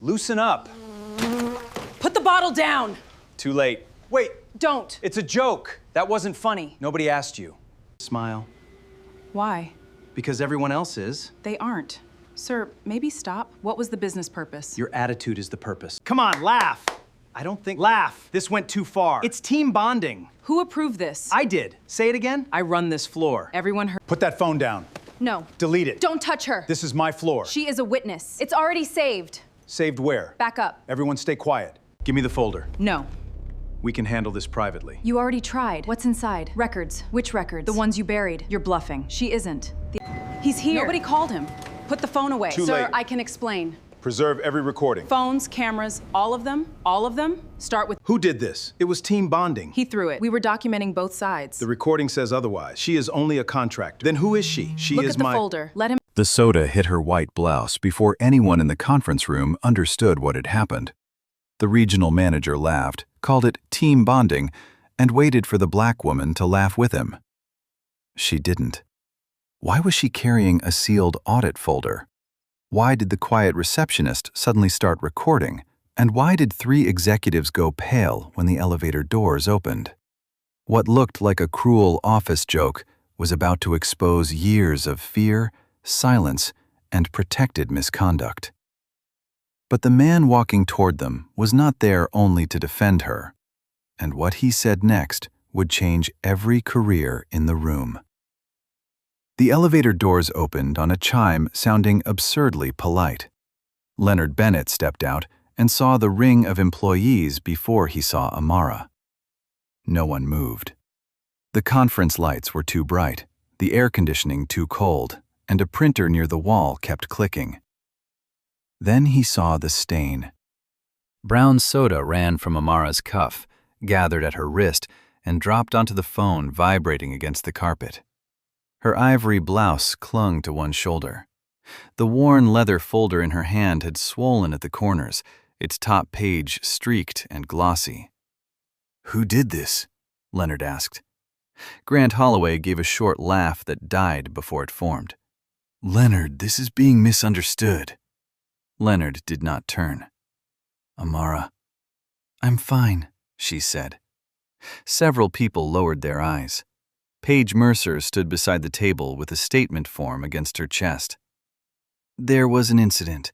Loosen up. Put the bottle down. Too late. Wait, Don't. it's a joke. That wasn't Funny. Nobody asked you. Smile. Why? Because everyone else is. They aren't. Sir, maybe stop. What was the business purpose? Your attitude is the purpose. Come on, laugh. I don't think. Laugh. This went too far. It's team bonding. Who approved this? I did. Say it again. I run this floor. Everyone heard. Put that phone down. No. Delete it. Don't touch her. This is my floor. She is a witness. It's already saved. Saved where? Back up. Everyone stay quiet. Give me the folder. No. We can handle this privately. You already tried. What's inside? Records. Which records? The ones you buried. You're bluffing. She isn't. He's here. Nobody called him. Put the phone away. Too Sir, late. I can explain. Preserve every recording. Phones, cameras, all of them. All of them. Start with. Who did this? It was team bonding. He threw it. We were documenting both sides. The recording says otherwise. She is only a contractor. Then who is she? She Look is at the my... folder. Let him. The soda hit her white blouse before anyone in the conference room understood what had happened. The regional manager laughed, called it team bonding, and waited for the black woman to laugh with him. She didn't. Why was she carrying a sealed audit folder? Why did the quiet receptionist suddenly start recording? And why did 3 executives go pale when the elevator doors opened? What looked like a cruel office joke was about to expose years of fear, silence, and protected misconduct. But the man walking toward them was not there only to defend her, and what he said next would change every career in the room. The elevator doors opened on a chime sounding absurdly polite. Leonard Bennett stepped out and saw the ring of employees before he saw Amara. No one moved. The conference lights were too bright, the air conditioning too cold, and a printer near the wall kept clicking. Then he saw the stain. Brown soda ran from Amara's cuff, gathered at her wrist, and dropped onto the phone, vibrating against the carpet. Her ivory blouse clung to one shoulder. The worn leather folder in her hand had swollen at the corners, its top page streaked and glossy. "Who did this?" Leonard asked. Grant Holloway gave a short laugh that died before it formed. "Leonard, this is being misunderstood." Leonard did not turn. "Amara." "I'm fine," she said. Several people lowered their eyes. Paige Mercer stood beside the table with a statement form against her chest. "There was an incident.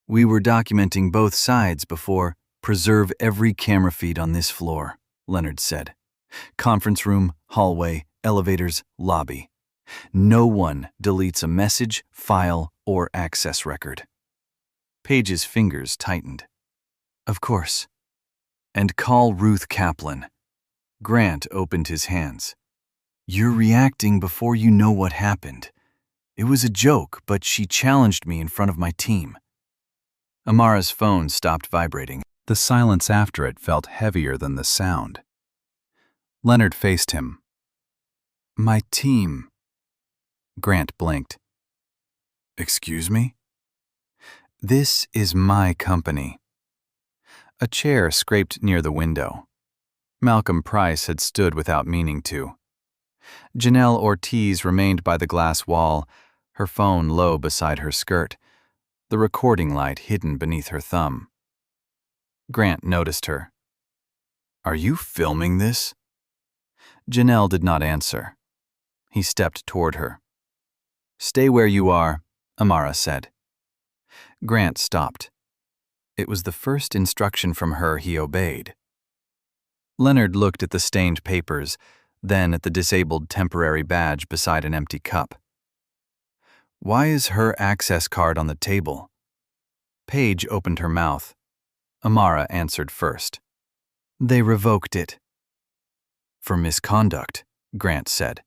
We were documenting both sides before. Preserve every camera feed on this floor," Leonard said. "Conference room, hallway, elevators, lobby. No one deletes a message, file, or access record." Paige's fingers tightened. "Of course." "And call Ruth Kaplan." Grant opened his hands. "You're reacting before you know what happened. It was a joke, but she challenged me in front of my team." Amara's phone stopped vibrating. The silence after it felt heavier than the sound. Leonard faced him. "My team." Grant blinked. "Excuse me?" "This is my company." A chair scraped near the window. Malcolm Price had stood without meaning to. Janelle Ortiz remained by the glass wall, her phone low beside her skirt, the recording light hidden beneath her thumb. Grant noticed her. "Are you filming this?" Janelle did not answer. He stepped toward her. "Stay where you are," Amara said. Grant stopped. It was the first instruction from her he obeyed. Leonard looked at the stained papers, then at the disabled temporary badge beside an empty cup. "Why is her access card on the table?" Paige opened her mouth. Amara answered first. "They revoked it." "For misconduct," Grant said.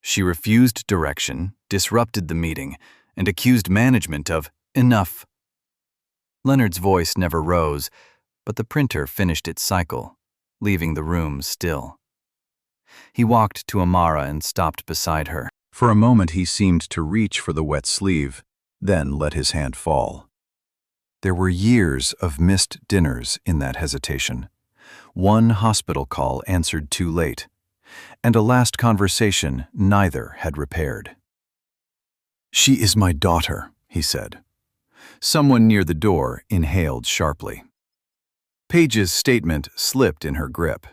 "She refused direction, disrupted the meeting, and accused management of enough." Leonard's voice never rose, but the printer finished its cycle, leaving the room still. He walked to Amara and stopped beside her. For a moment he seemed to reach for the wet sleeve, then let his hand fall. There were years of missed dinners in that hesitation. One hospital call answered too late, and a last conversation neither had repaired. "She is my daughter," he said. Someone near the door inhaled sharply. Paige's statement slipped in her grip.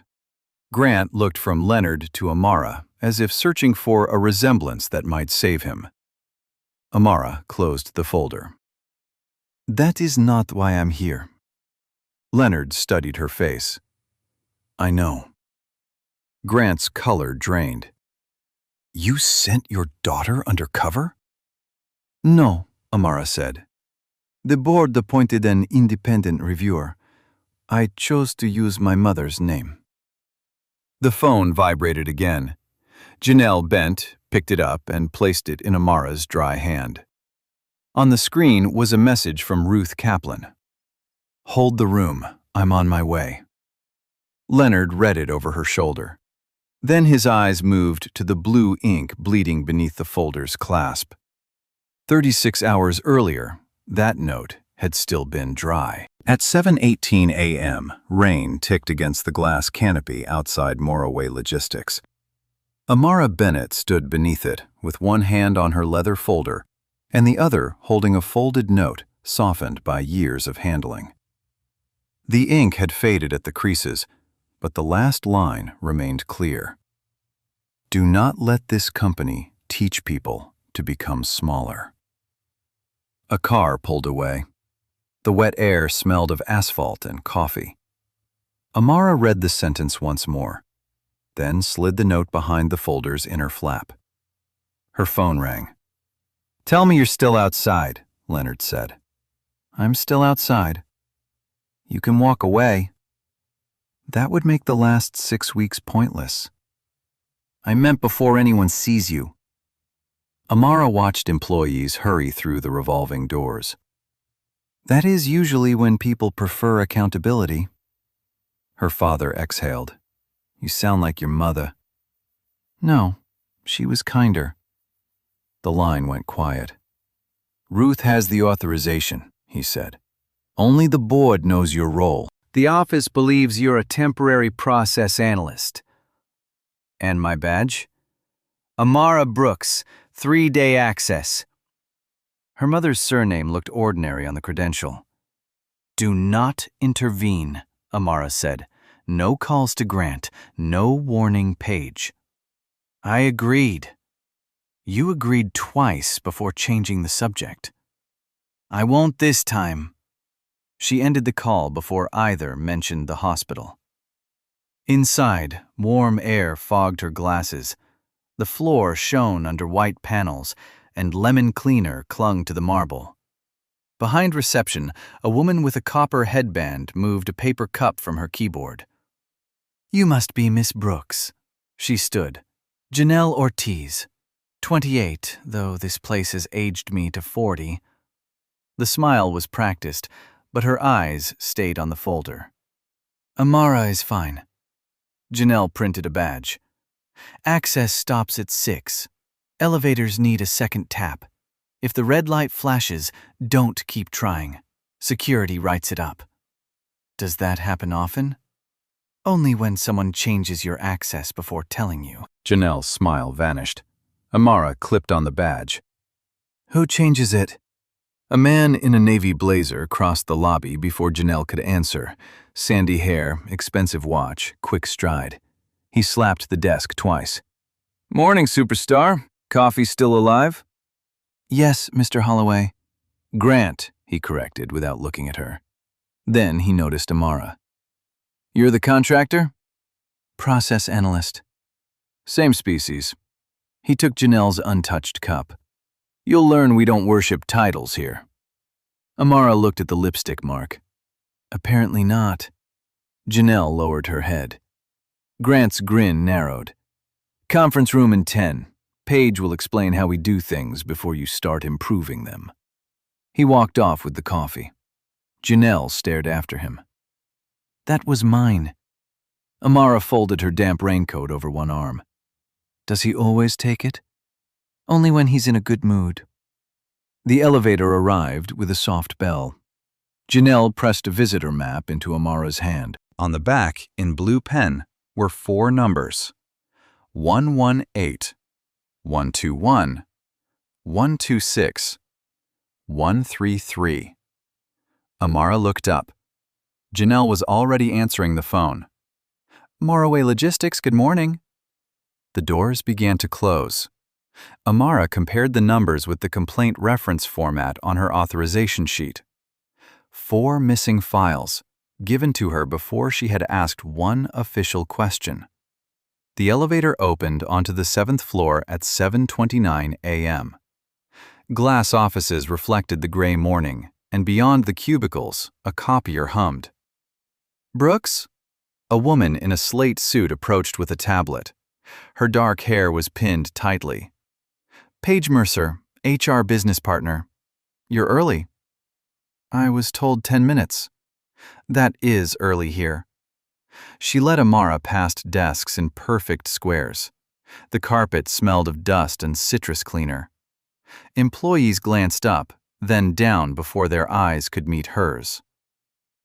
Grant looked from Leonard to Amara, as if searching for a resemblance that might save him. Amara closed the folder. "That is not why I'm here." Leonard studied her face. "I know." Grant's color drained. "You sent your daughter undercover?" "No," Amara said. "The board appointed an independent reviewer. I chose to use my mother's name." The phone vibrated again. Janelle bent, picked it up, and placed it in Amara's dry hand. On the screen was a message from Ruth Kaplan. "Hold the room. I'm on my way." Leonard read it over her shoulder. Then his eyes moved to the blue ink bleeding beneath the folder's clasp. 36 hours earlier, that note had still been dry. At 7:18 a.m., rain ticked against the glass canopy outside Morroway Logistics. Amara Bennett stood beneath it, with one hand on her leather folder and the other holding a folded note softened by years of handling. The ink had faded at the creases, but the last line remained clear. "Do not let this company teach people to become smaller." A car pulled away. The wet air smelled of asphalt and coffee. Amara read the sentence once more, then slid the note behind the folder's inner flap. Her phone rang. "Tell me you're still outside," Leonard said. "I'm still outside." "You can walk away." "That would make the last 6 weeks pointless." "I meant before anyone sees you." Amara watched employees hurry through the revolving doors. "That is usually when people prefer accountability." Her father exhaled. "You sound like your mother." "No, she was kinder." The line went quiet. "Ruth has the authorization," he said. "Only the board knows your role." "The office believes you're a temporary process analyst." "And my badge?" "Amara Brooks, 3-day access." Her mother's surname looked ordinary on the credential. "Do not intervene," Amara said. "No calls to Grant, no warning Paige." "I agreed." "You agreed twice before changing the subject." "I won't this time." She ended the call before either mentioned the hospital. Inside, warm air fogged her glasses. The floor shone under white panels, and lemon cleaner clung to the marble. Behind reception, a woman with a copper headband moved a paper cup from her keyboard. "You must be Miss Brooks." She stood. "Janelle Ortiz. 28, though this place has aged me to 40. The smile was practiced, but her eyes stayed on the folder. "Amara is fine." Janelle printed a badge. "Access stops at 6. Elevators need a second tap. If the red light flashes, don't keep trying. Security writes it up." "Does that happen often?" "Only when someone changes your access before telling you." Janelle's smile vanished. Amara clipped on the badge. "Who changes it?" A man in a navy blazer crossed the lobby before Janelle could answer. Sandy hair, expensive watch, quick stride. He slapped the desk twice. "Morning, superstar. Coffee still alive?" "Yes, Mr. Holloway." "Grant," he corrected without looking at her. Then he noticed Amara. "You're the contractor?" "Process analyst." "Same species." He took Janelle's untouched cup. "You'll learn we don't worship titles here." Amara looked at the lipstick mark. "Apparently not." Janelle lowered her head. Grant's grin narrowed. "Conference room in 10. Paige will explain how we do things before you start improving them." He walked off with the coffee. Janelle stared after him. "That was mine." Amara folded her damp raincoat over one arm. "Does he always take it?" "Only when he's in a good mood." The elevator arrived with a soft bell. Janelle pressed a visitor map into Amara's hand. On the back, in blue pen, were 4 numbers: 118, 121, 126, 133. Amara looked up. Janelle was already answering the phone. Morroway Logistics, good morning. The doors began to close. Amara compared the numbers with the complaint reference format on her authorization sheet. 4 missing files, given to her before she had asked one official question. The elevator opened onto the 7th floor at 7:29 a.m. Glass offices reflected the gray morning, and beyond the cubicles, a copier hummed. Brooks? A woman in a slate suit approached with a tablet. Her dark hair was pinned tightly. Paige Mercer, HR business partner. You're early. I was told 10 minutes. That is early here. She led Amara past desks in perfect squares. The carpet smelled of dust and citrus cleaner. Employees glanced up, then down before their eyes could meet hers.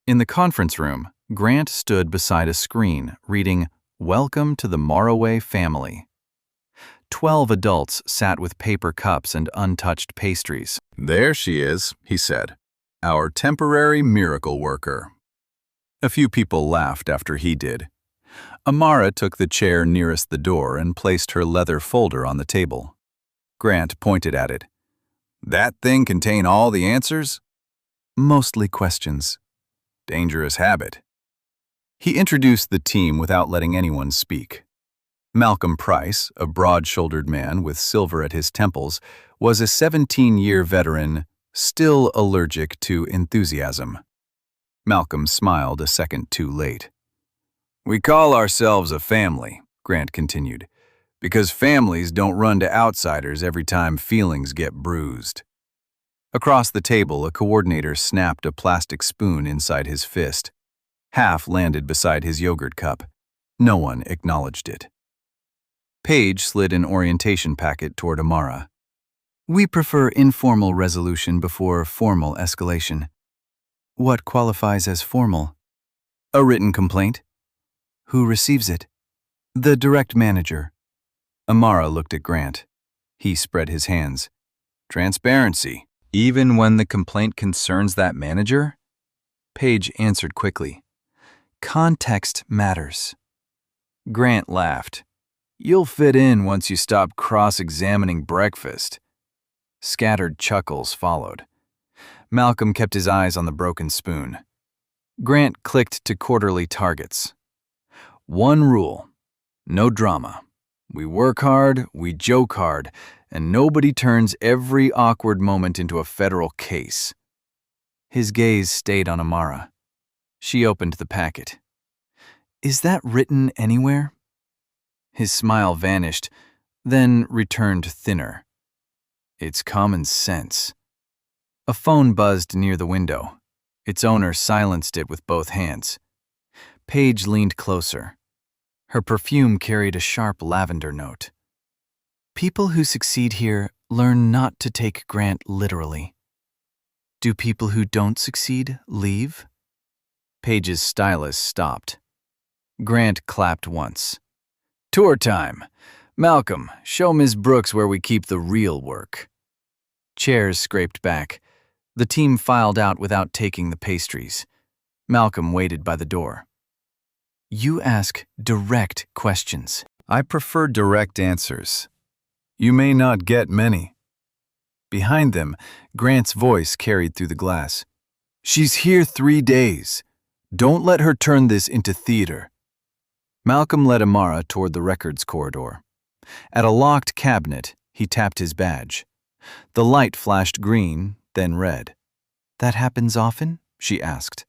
In the conference room, Grant stood beside a screen, reading, "Welcome to the Morroway family." 12 adults sat with paper cups and untouched pastries. There she is, he said. Our temporary miracle worker. A few people laughed after he did. Amara took the chair nearest the door and placed her leather folder on the table. Grant pointed at it. That thing contain all the answers? Mostly questions. Dangerous habit. He introduced the team without letting anyone speak. Malcolm Price, a broad-shouldered man with silver at his temples, was a 17-year veteran, still allergic to enthusiasm. Malcolm smiled a second too late. We call ourselves a family, Grant continued, because families don't run to outsiders every time feelings get bruised. Across the table, a coordinator snapped a plastic spoon inside his fist. Half landed beside his yogurt cup. No one acknowledged it. Paige slid an orientation packet toward Amara. We prefer informal resolution before formal escalation. What qualifies as formal? A written complaint. Who receives it? The direct manager. Amara looked at Grant. He spread his hands. Transparency. Even when the complaint concerns that manager? Paige answered quickly. Context matters. Grant laughed. You'll fit in once you stop cross-examining breakfast. Scattered chuckles followed. Malcolm kept his eyes on the broken spoon. Grant clicked to quarterly targets. One rule. No drama. We work hard, we joke hard, and nobody turns every awkward moment into a federal case. His gaze stayed on Amara. She opened the packet. Is that written anywhere? His smile vanished, then returned thinner. It's common sense. A phone buzzed near the window. Its owner silenced it with both hands. Paige leaned closer. Her perfume carried a sharp lavender note. People who succeed here learn not to take Grant literally. Do people who don't succeed leave? Paige's stylus stopped. Grant clapped once. Tour time. Malcolm, show Ms. Brooks where we keep the real work. Chairs scraped back. The team filed out without taking the pastries. Malcolm waited by the door. You ask direct questions. I prefer direct answers. You may not get many. Behind them, Grant's voice carried through the glass. She's here 3 days. Don't let her turn this into theater. Malcolm led Amara toward the records corridor. At a locked cabinet, he tapped his badge. The light flashed green, then red. That happens often? She asked.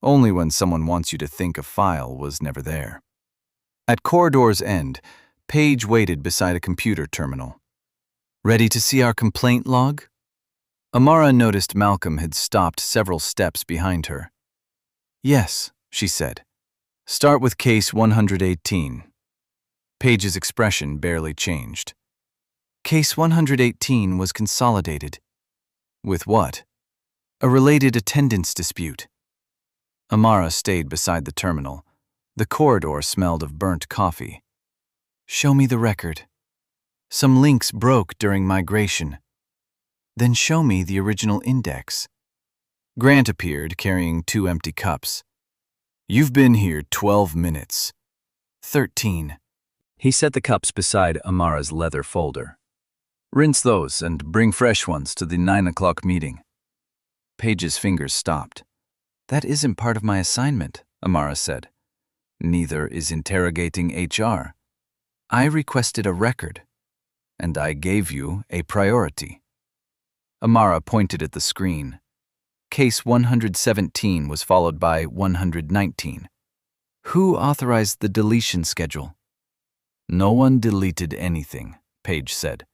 Only when someone wants you to think a file was never there. At corridor's end, Paige waited beside a computer terminal. Ready to see our complaint log? Amara noticed Malcolm had stopped several steps behind her. Yes, she said. Start with case 118. Paige's expression barely changed. Case 118 was consolidated. With what? A related attendance dispute. Amara stayed beside the terminal. The corridor smelled of burnt coffee. Show me the record. Some links broke during migration. Then show me the original index. Grant appeared, carrying 2 empty cups. "You've been here 12 minutes. 13. He set the cups beside Amara's leather folder. "Rinse those and bring fresh ones to the 9 o'clock meeting." Paige's fingers stopped. "That isn't part of my assignment," Amara said. "Neither is interrogating HR. I requested a record, and I gave you a priority." Amara pointed at the screen. Case 117 was followed by 119. "Who authorized the deletion schedule?" "No one deleted anything," Paige said.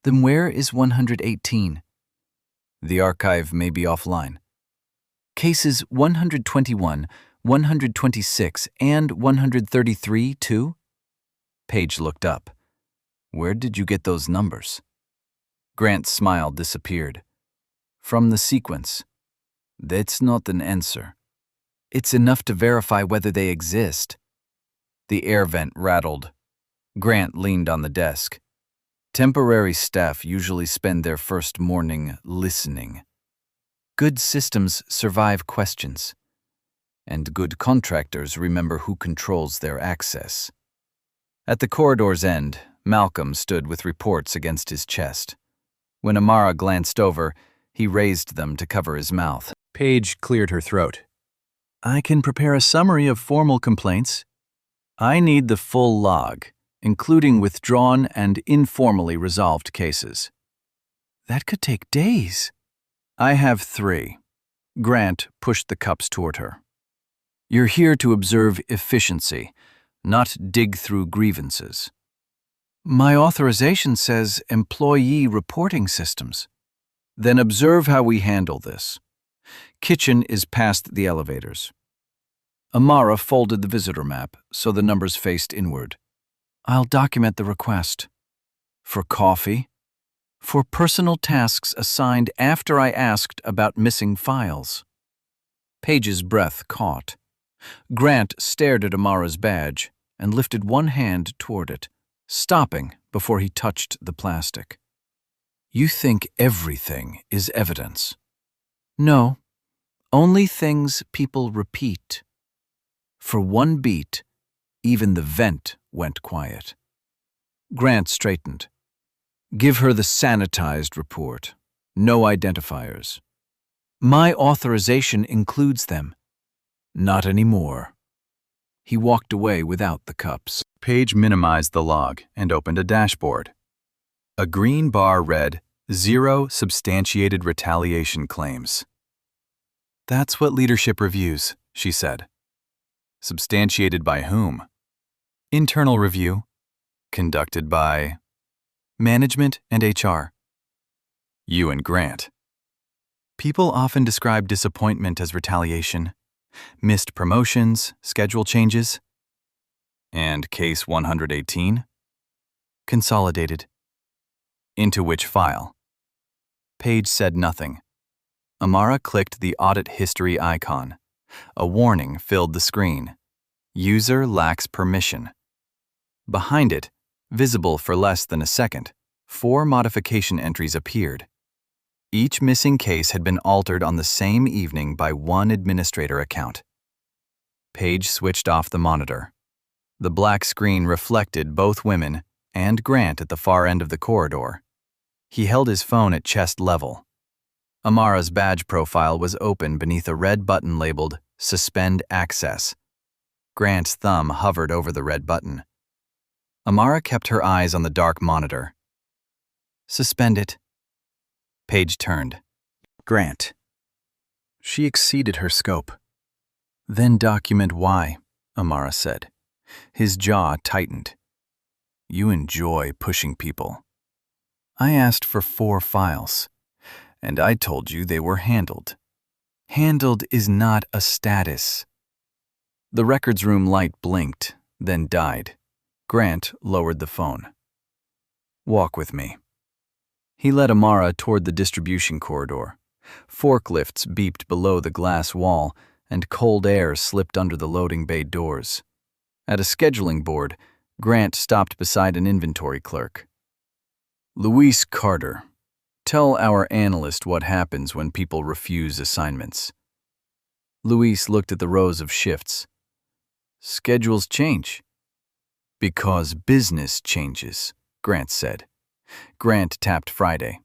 "Then where is 118? "The archive may be offline." "Cases 121, 126, and 133, too?" Paige looked up. "Where did you get those numbers?" Grant's smile disappeared. "From the sequence." "That's not an answer." "It's enough to verify whether they exist." The air vent rattled. Grant leaned on the desk. "Temporary staff usually spend their first morning listening. Good systems survive questions, and good contractors remember who controls their access." At the corridor's end, Malcolm stood with reports against his chest. When Amara glanced over, he raised them to cover his mouth. Paige cleared her throat. "I can prepare a summary of formal complaints. I need the full log, including withdrawn and informally resolved cases." "That could take days." "I have 3. Grant pushed the cups toward her. "You're here to observe efficiency, not dig through grievances." "My authorization says employee reporting systems." "Then observe how we handle this. Kitchen is past the elevators." Amara folded the visitor map so the numbers faced inward. "I'll document the request." "For coffee?" "For personal tasks assigned after I asked about missing files." Paige's breath caught. Grant stared at Amara's badge and lifted one hand toward it, stopping before he touched the plastic. "You think everything is evidence?" "No, only things people repeat." For one beat, even the vent went quiet. Grant straightened. "Give her the sanitized report. No identifiers." "My authorization includes them." "Not anymore." He walked away without the cups. Paige minimized the log and opened a dashboard. A green bar read, "0 substantiated retaliation claims." "That's what leadership reviews," she said. "Substantiated by whom?" "Internal review. Conducted by management and HR." "You and Grant." "People often describe disappointment as retaliation. Missed promotions, schedule changes." "And case 118? "Consolidated." "Into which file?" Paige said nothing. Amara clicked the audit history icon. A warning filled the screen. User lacks permission. Behind it, visible for less than a second, 4 modification entries appeared. Each missing case had been altered on the same evening by one administrator account. Paige switched off the monitor. The black screen reflected both women and Grant at the far end of the corridor. He held his phone at chest level. Amara's badge profile was open beneath a red button labeled Suspend Access. Grant's thumb hovered over the red button. Amara kept her eyes on the dark monitor. "Suspend it." Paige turned. "Grant." She exceeded her scope. "Then document why," Amara said. His jaw tightened. "You enjoy pushing people. I asked for 4 files, and I told you they were handled. Handled is not a status." The records room light blinked, then died. Grant lowered the phone. "Walk with me." He led Amara toward the distribution corridor. Forklifts beeped below the glass wall, and cold air slipped under the loading bay doors. At a scheduling board, Grant stopped beside an inventory clerk. "Luis Carter, Tell our analyst what happens when people refuse assignments. Luis looked at the rows of shifts. Schedules change. Because business changes, Grant said. Grant tapped Friday.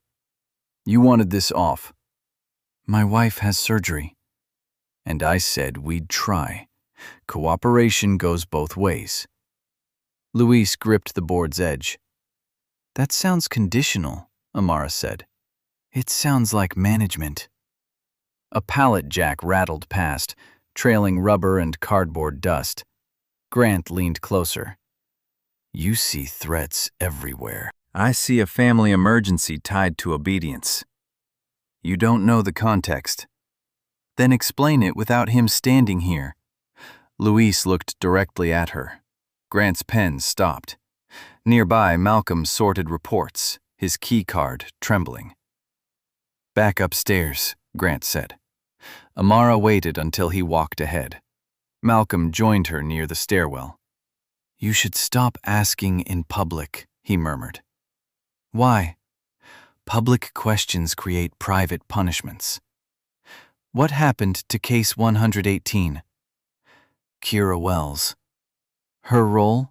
You wanted this off. My wife has surgery. And I said we'd try. Cooperation goes both ways. Luis gripped the board's edge. That sounds conditional, Amara said. It sounds like management. A pallet jack rattled past, trailing rubber and cardboard dust. Grant leaned closer. You see threats everywhere. I see a family emergency tied to obedience. You don't know the context. Then explain it without him standing here. Luis looked directly at her. Grant's pen stopped. Nearby, Malcolm sorted reports, his key card trembling. Back upstairs, Grant said. Amara waited until he walked ahead. Malcolm joined her near the stairwell. You should stop asking in public, he murmured. Why? Public questions create private punishments. What happened to case 118? Kira Wells. Her role?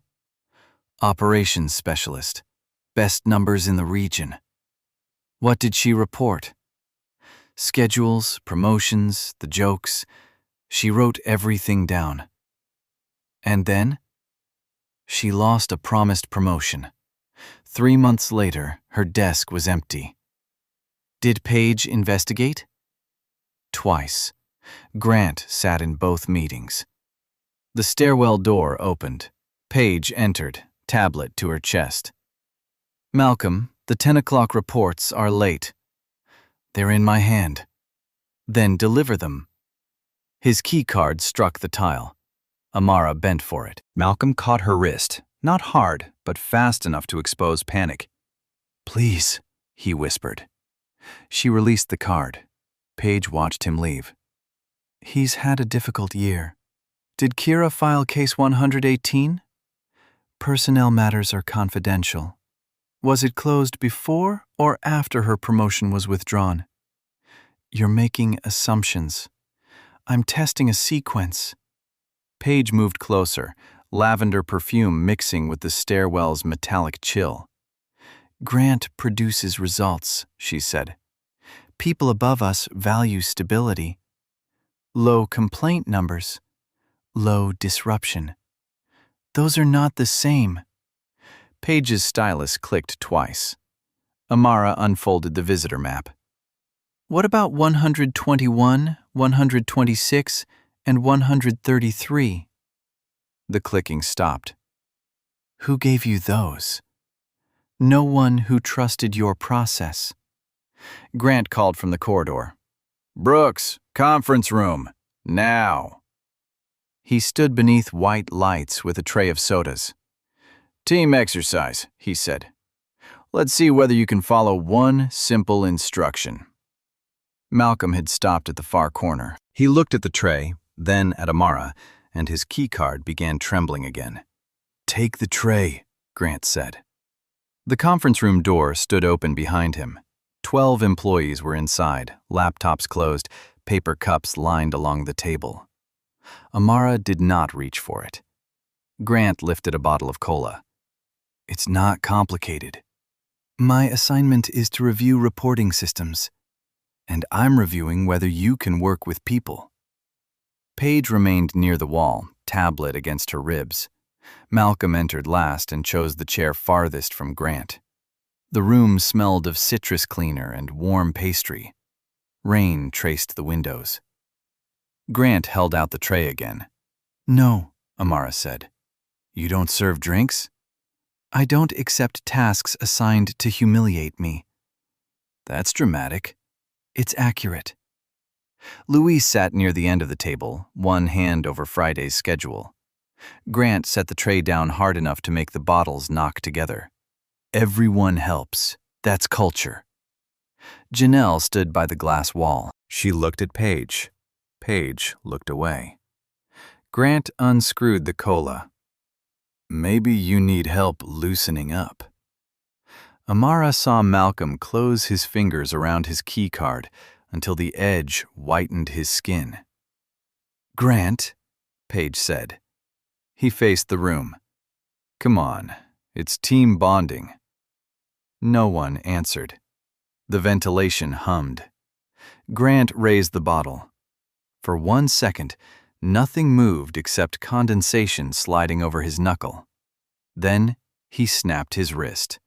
Operations specialist. Best numbers in the region. What did she report? Schedules, promotions, the jokes. She wrote everything down. And then? She lost a promised promotion. 3 months later, her desk was empty. Did Paige investigate? Twice. Grant sat in both meetings. The stairwell door opened. Paige entered, tablet to her chest. Malcolm, the 10 o'clock reports are late. They're in my hand. Then deliver them. His key card struck the tile. Amara bent for it. Malcolm caught her wrist, not hard, but fast enough to expose panic. Please, he whispered. She released the card. Paige watched him leave. He's had a difficult year. Did Kira file case 118? Personnel matters are confidential. Was it closed before or after her promotion was withdrawn? You're making assumptions. I'm testing a sequence. Paige moved closer, lavender perfume mixing with the stairwell's metallic chill. Grant produces results, she said. People above us value stability. Low complaint numbers. Low disruption. Those are not the same. Paige's stylus clicked twice. Amara unfolded the visitor map. What about 121, 126, and 133? The clicking stopped. Who gave you those? No one who trusted your process. Grant called from the corridor. Brooks, conference room, now. He stood beneath white lights with a tray of sodas. Team exercise, he said. Let's see whether you can follow one simple instruction. Malcolm had stopped at the far corner. He looked at the tray, then at Amara, and his keycard began trembling again. Take the tray, Grant said. The conference room door stood open behind him. 12 employees were inside, laptops closed, paper cups lined along the table. Amara did not reach for it. Grant lifted a bottle of cola. It's not complicated. My assignment is to review reporting systems, and I'm reviewing whether you can work with people. Paige remained near the wall, tablet against her ribs. Malcolm entered last and chose the chair farthest from Grant. The room smelled of citrus cleaner and warm pastry. Rain traced the windows. Grant held out the tray again. No, Amara said. You don't serve drinks? I don't accept tasks assigned to humiliate me. That's dramatic. It's accurate. Louise sat near the end of the table, one hand over Friday's schedule. Grant set the tray down hard enough to make the bottles knock together. Everyone helps. That's culture. Janelle stood by the glass wall. She looked at Paige. Paige looked away. Grant unscrewed the cola. Maybe you need help loosening up. Amara saw Malcolm close his fingers around his keycard until the edge whitened his skin. "Grant," Paige said. He faced the room. "Come on, it's team bonding." No one answered. The ventilation hummed. Grant raised the bottle. For 1 second, nothing moved except condensation sliding over his knuckle. Then he snapped his wrist.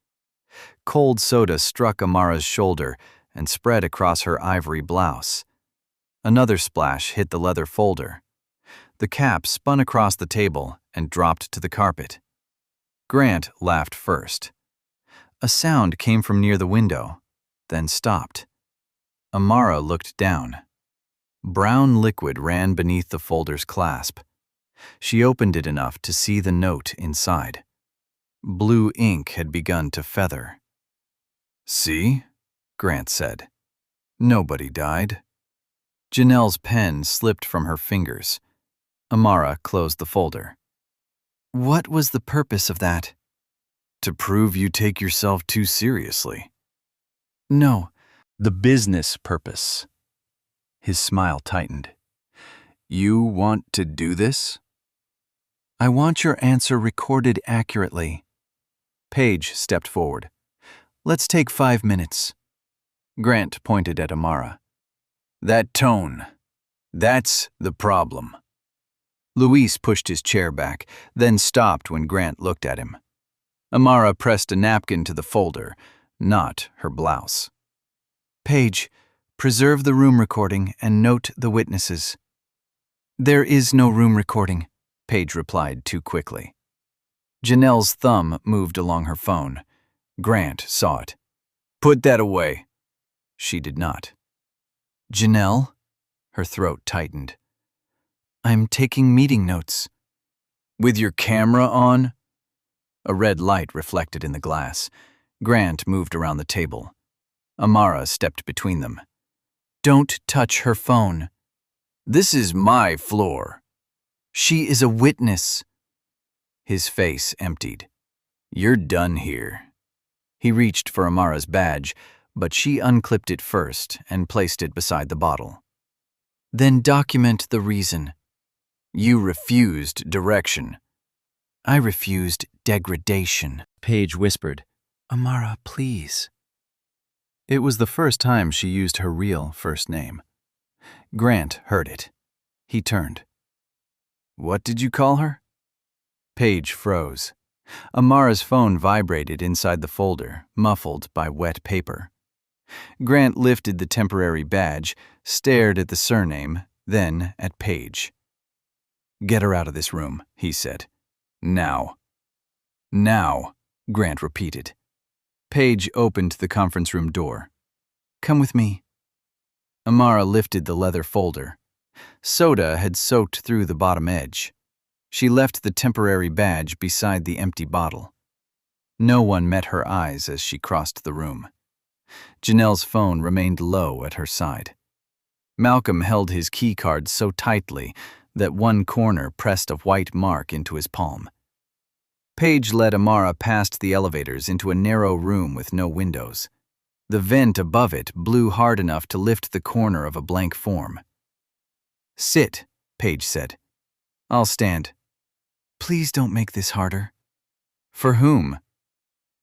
Cold soda struck Amara's shoulder and spread across her ivory blouse. Another splash hit the leather folder. The cap spun across the table and dropped to the carpet. Grant laughed first. A sound came from near the window, then stopped. Amara looked down. Brown liquid ran beneath the folder's clasp. She opened it enough to see the note inside. Blue ink had begun to feather. "See?" Grant said. "Nobody died." Janelle's pen slipped from her fingers. Amara closed the folder. "What was the purpose of that?" "To prove you take yourself too seriously." "No, the business purpose." His smile tightened. "You want to do this?" "I want your answer recorded accurately." Paige stepped forward. "Let's take 5 minutes." Grant pointed at Amara. "That tone, that's the problem." Luis pushed his chair back, then stopped when Grant looked at him. Amara pressed a napkin to the folder, not her blouse. "Paige, preserve the room recording and note the witnesses." "There is no room recording," Paige replied too quickly. Janelle's thumb moved along her phone. Grant saw it. "Put that away." She did not. "Janelle?" Her throat tightened. "I'm taking meeting notes." "With your camera on?" A red light reflected in the glass. Grant moved around the table. Amara stepped between them. "Don't touch her phone." "This is my floor." "She is a witness." His face emptied. "You're done here." He reached for Amara's badge, but she unclipped it first and placed it beside the bottle. "Then document the reason." "You refused direction." "I refused degradation," Paige whispered. "Amara, please." It was the first time she used her real first name. Grant heard it. He turned. "What did you call her?" Paige froze. Amara's phone vibrated inside the folder, muffled by wet paper. Grant lifted the temporary badge, stared at the surname, then at Paige. "Get her out of this room," he said. "Now." "Now," Grant repeated. Paige opened the conference room door. "Come with me." Amara lifted the leather folder. Soda had soaked through the bottom edge. She left the temporary badge beside the empty bottle. No one met her eyes as she crossed the room. Janelle's phone remained low at her side. Malcolm held his keycard so tightly that one corner pressed a white mark into his palm. Paige led Amara past the elevators into a narrow room with no windows. The vent above it blew hard enough to lift the corner of a blank form. "Sit," Paige said. "I'll stand." "Please don't make this harder." "For whom?"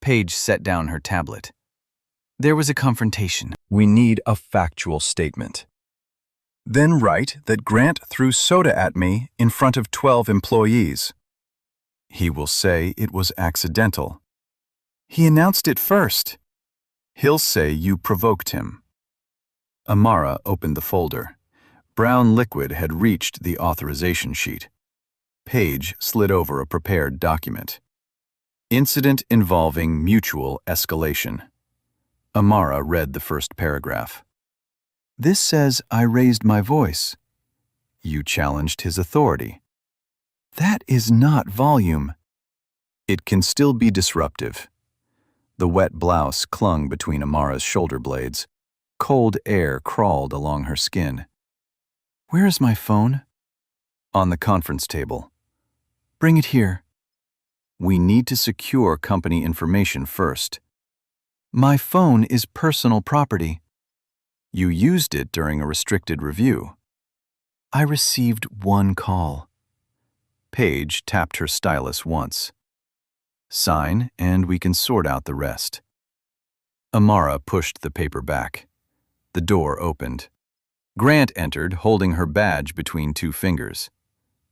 Paige set down her tablet. "There was a confrontation." We need a factual statement. Then write that Grant threw soda at me in front of 12 employees. He will say it was accidental. He announced it first. He'll say you provoked him. Amara opened the folder. Brown liquid had reached the authorization sheet. Paige slid over a prepared document. Incident involving mutual escalation. Amara read the first paragraph. This says I raised my voice. You challenged his authority. That is not volume. It can still be disruptive. The wet blouse clung between Amara's shoulder blades. Cold air crawled along her skin. Where is my phone? On the conference table. Bring it here. We need to secure company information first. My phone is personal property. You used it during a restricted review. I received one call. Paige tapped her stylus once. Sign, and we can sort out the rest. Amara pushed the paper back. The door opened. Grant entered, holding her badge between two fingers.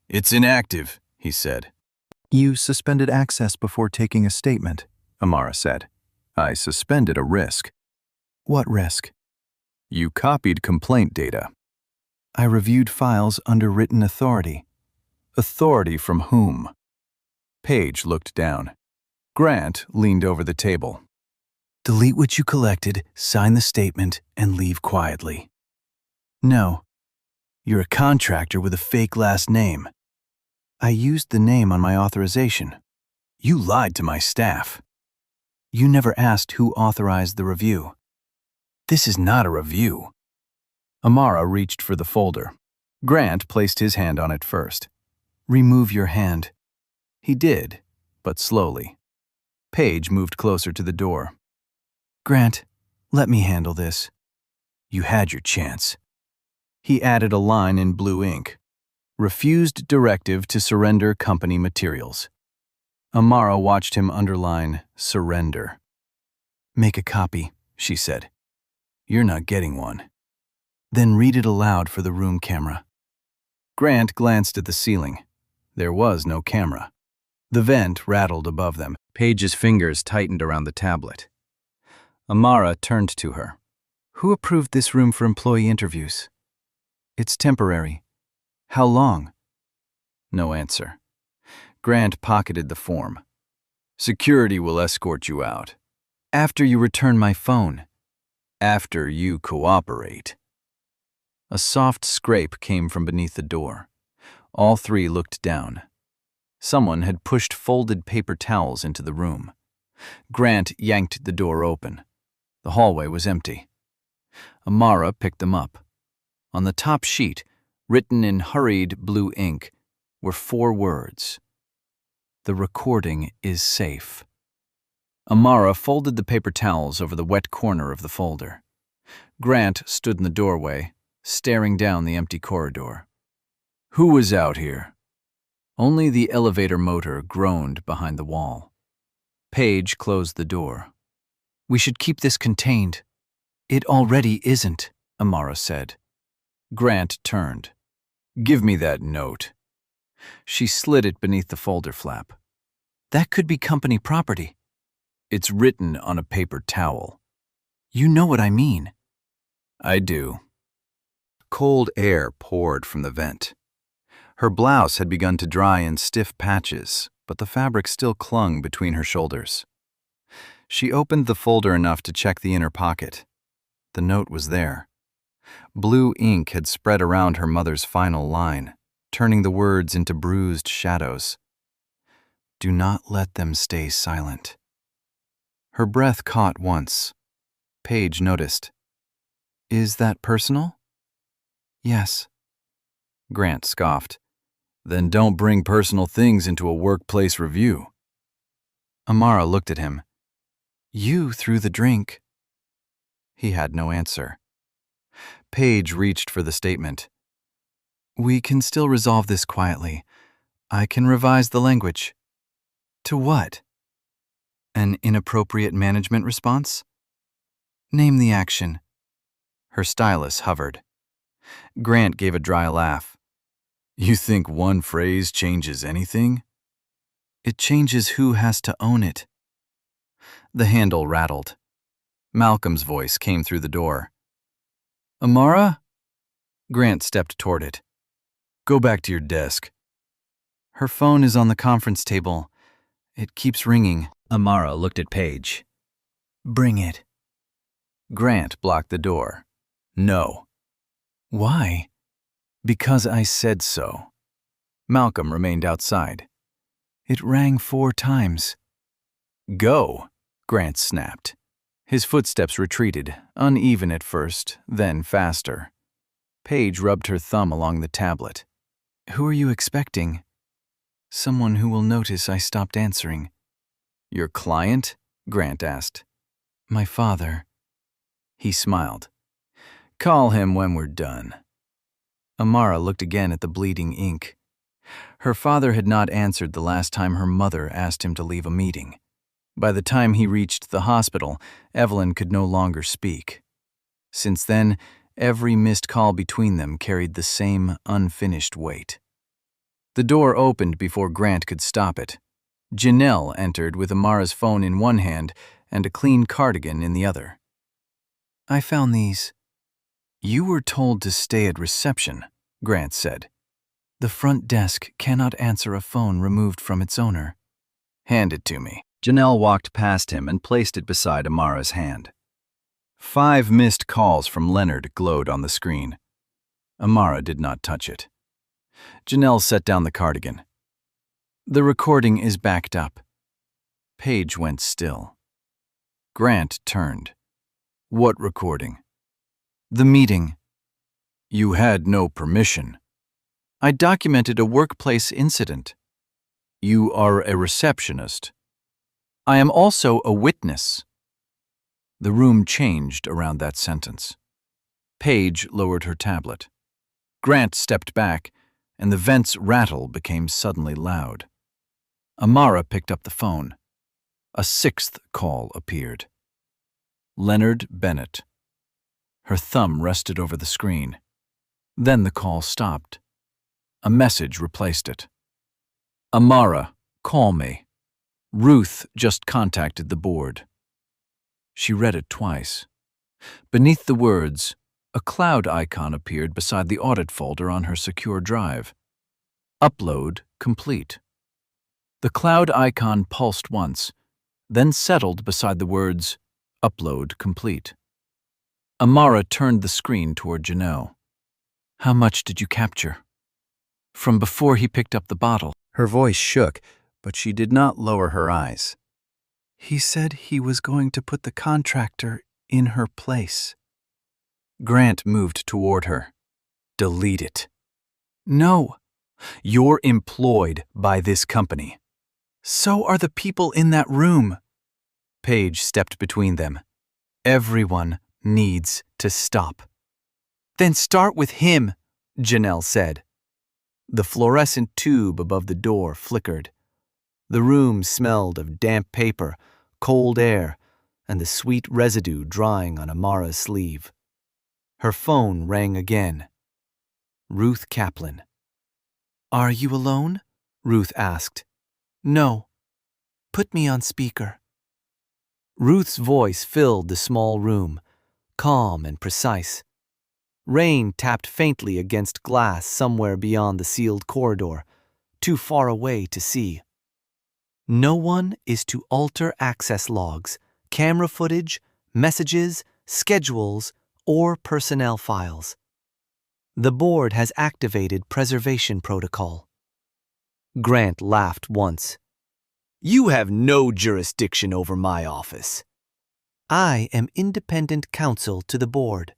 It's inactive, he said. You suspended access before taking a statement, Amara said. I suspended a risk. What risk? You copied complaint data. I reviewed files under written authority. Authority from whom? Paige looked down. Grant leaned over the table. Delete what you collected, sign the statement, and leave quietly. No. You're a contractor with a fake last name. I used the name on my authorization. You lied to my staff. You never asked who authorized the review. This is not a review. Amara reached for the folder. Grant placed his hand on it first. Remove your hand. He did, but slowly. Paige moved closer to the door. Grant, let me handle this. You had your chance. He added a line in blue ink. Refused directive to surrender company materials. Amara watched him underline surrender. Make a copy, she said. You're not getting one. Then read it aloud for the room camera. Grant glanced at the ceiling. There was no camera. The vent rattled above them. Paige's fingers tightened around the tablet. Amara turned to her. Who approved this room for employee interviews? It's temporary. How long? No answer. Grant pocketed the form. Security will escort you out. After you return my phone. After you cooperate. A soft scrape came from beneath the door. All three looked down. Someone had pushed folded paper towels into the room. Grant yanked the door open. The hallway was empty. Amara picked them up. On the top sheet, written in hurried blue ink, were 4 words. The recording is safe. Amara folded the paper towels over the wet corner of the folder. Grant stood in the doorway, staring down the empty corridor. Who was out here? Only the elevator motor groaned behind the wall. Paige closed the door. We should keep this contained. It already isn't, Amara said. Grant turned. Give me that note. She slid it beneath the folder flap. That could be company property. It's written on a paper towel. You know what I mean. I do. Cold air poured from the vent. Her blouse had begun to dry in stiff patches, but the fabric still clung between her shoulders. She opened the folder enough to check the inner pocket. The note was there. Blue ink had spread around her mother's final line, turning the words into bruised shadows. Do not let them stay silent. Her breath caught once. Paige noticed. Is that personal? Yes. Grant scoffed. Then don't bring personal things into a workplace review. Amara looked at him. You threw the drink. He had no answer. Paige reached for the statement. We can still resolve this quietly. I can revise the language. To what? An inappropriate management response? Name the action. Her stylus hovered. Grant gave a dry laugh. You think one phrase changes anything? It changes who has to own it. The handle rattled. Malcolm's voice came through the door. Amara? Grant stepped toward it. Go back to your desk. Her phone is on the conference table. It keeps ringing. Amara looked at Paige. Bring it. Grant blocked the door. No. Why? Because I said so. Malcolm remained outside. It rang 4 times. Go, Grant snapped. His footsteps retreated, uneven at first, then faster. Paige rubbed her thumb along the tablet. Who are you expecting? Someone who will notice I stopped answering. Your client? Grant asked. My father. He smiled. Call him when we're done. Amara looked again at the bleeding ink. Her father had not answered the last time her mother asked him to leave a meeting. By the time he reached the hospital, Evelyn could no longer speak. Since then, every missed call between them carried the same unfinished weight. The door opened before Grant could stop it. Janelle entered with Amara's phone in one hand and a clean cardigan in the other. I found these. You were told to stay at reception, Grant said. The front desk cannot answer a phone removed from its owner. Hand it to me. Janelle walked past him and placed it beside Amara's hand. 5 missed calls from Leonard glowed on the screen. Amara did not touch it. Janelle set down the cardigan. The recording is backed up. Paige went still. Grant turned. What recording? The meeting. You had no permission. I documented a workplace incident. You are a receptionist. I am also a witness. The room changed around that sentence. Paige lowered her tablet. Grant stepped back, and the vent's rattle became suddenly loud. Amara picked up the phone. A 6th call appeared. Leonard Bennett. Her thumb rested over the screen. Then the call stopped. A message replaced it. Amara, call me. Ruth just contacted the board. She read it twice. Beneath the words, a cloud icon appeared beside the audit folder on her secure drive. Upload complete. The cloud icon pulsed once, then settled beside the words, upload complete. Amara turned the screen toward Janelle. How much did you capture? From before he picked up the bottle. Her voice shook, but she did not lower her eyes. He said he was going to put the contractor in her place. Grant moved toward her. Delete it. No. You're employed by this company. So are the people in that room. Paige stepped between them. Everyone needs to stop. Then start with him, Janelle said. The fluorescent tube above the door flickered. The room smelled of damp paper, cold air, and the sweet residue drying on Amara's sleeve. Her phone rang again. Ruth Kaplan. Are you alone? Ruth asked. No. Put me on speaker. Ruth's voice filled the small room, calm and precise. Rain tapped faintly against glass somewhere beyond the sealed corridor, too far away to see. No one is to alter access logs, camera footage, messages, schedules, or personnel files. The board has activated preservation protocol. Grant laughed once. You have no jurisdiction over my office. I am independent counsel to the board,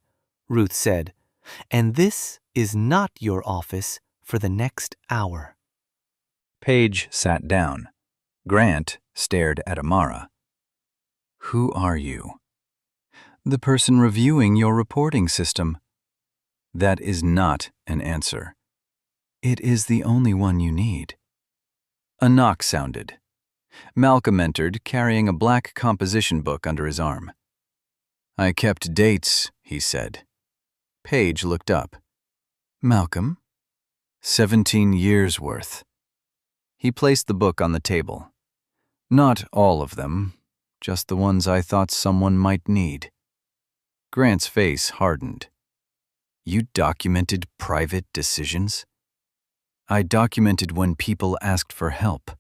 Ruth said, and this is not your office for the next hour. Paige sat down. Grant stared at Amara. Who are you? The person reviewing your reporting system. That is not an answer. It is the only one you need. A knock sounded. Malcolm entered, carrying a black composition book under his arm. I kept dates, he said. Paige looked up. Malcolm? 17 years' worth. He placed the book on the table. Not all of them, just the ones I thought someone might need. Grant's face hardened. You documented private decisions? I documented when people asked for help.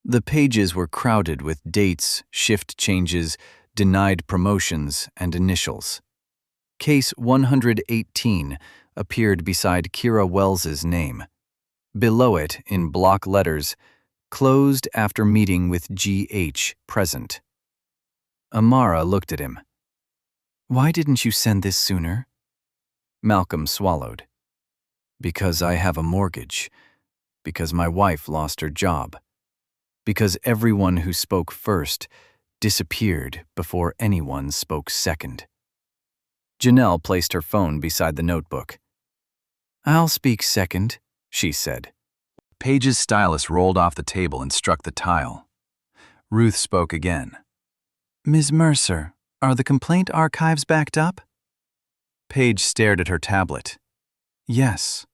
The pages were crowded with dates, shift changes, denied promotions, and initials. Case 118 appeared beside Kira Wells's name. Below it, in block letters, closed after meeting with G.H. present. Amara looked at him. Why didn't you send this sooner? Malcolm swallowed. Because I have a mortgage. Because my wife lost her job. Because everyone who spoke first disappeared before anyone spoke second. Janelle placed her phone beside the notebook. "I'll speak second," she said. Paige's stylus rolled off the table and struck the tile. Ruth spoke again. "Ms. Mercer, are the complaint archives backed up?" Paige stared at her tablet. "Yes."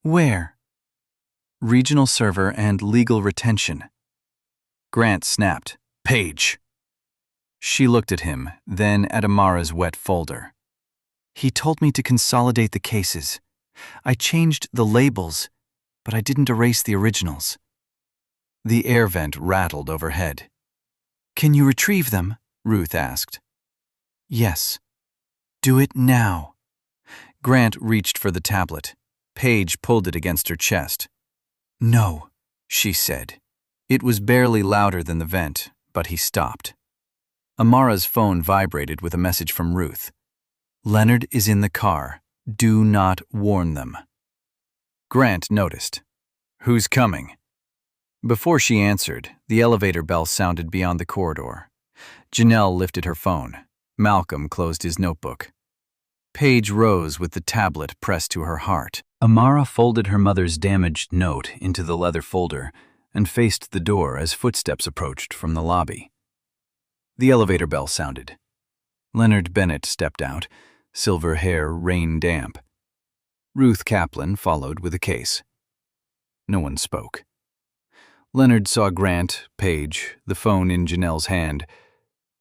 "Where?" "Regional server and legal retention." Grant snapped, "Paige!" She looked at him, then at Amara's wet folder. "He told me to consolidate the cases. I changed the labels, but I didn't erase the originals." The air vent rattled overhead. "Can you retrieve them?" Ruth asked. "Yes." "Do it now." Grant reached for the tablet. Paige pulled it against her chest. "No," she said. It was barely louder than the vent, but he stopped. Amara's phone vibrated with a message from Ruth. "Leonard is in the car. Do not warn them." Grant noticed. "Who's coming?" Before she answered, the elevator bell sounded beyond the corridor. Janelle lifted her phone. Malcolm closed his notebook. Paige rose with the tablet pressed to her heart. Amara folded her mother's damaged note into the leather folder and faced the door as footsteps approached from the lobby. The elevator bell sounded. Leonard Bennett stepped out, silver hair rain damp. Ruth Kaplan followed with a case. No one spoke. Leonard saw Grant, Paige, the phone in Janelle's hand,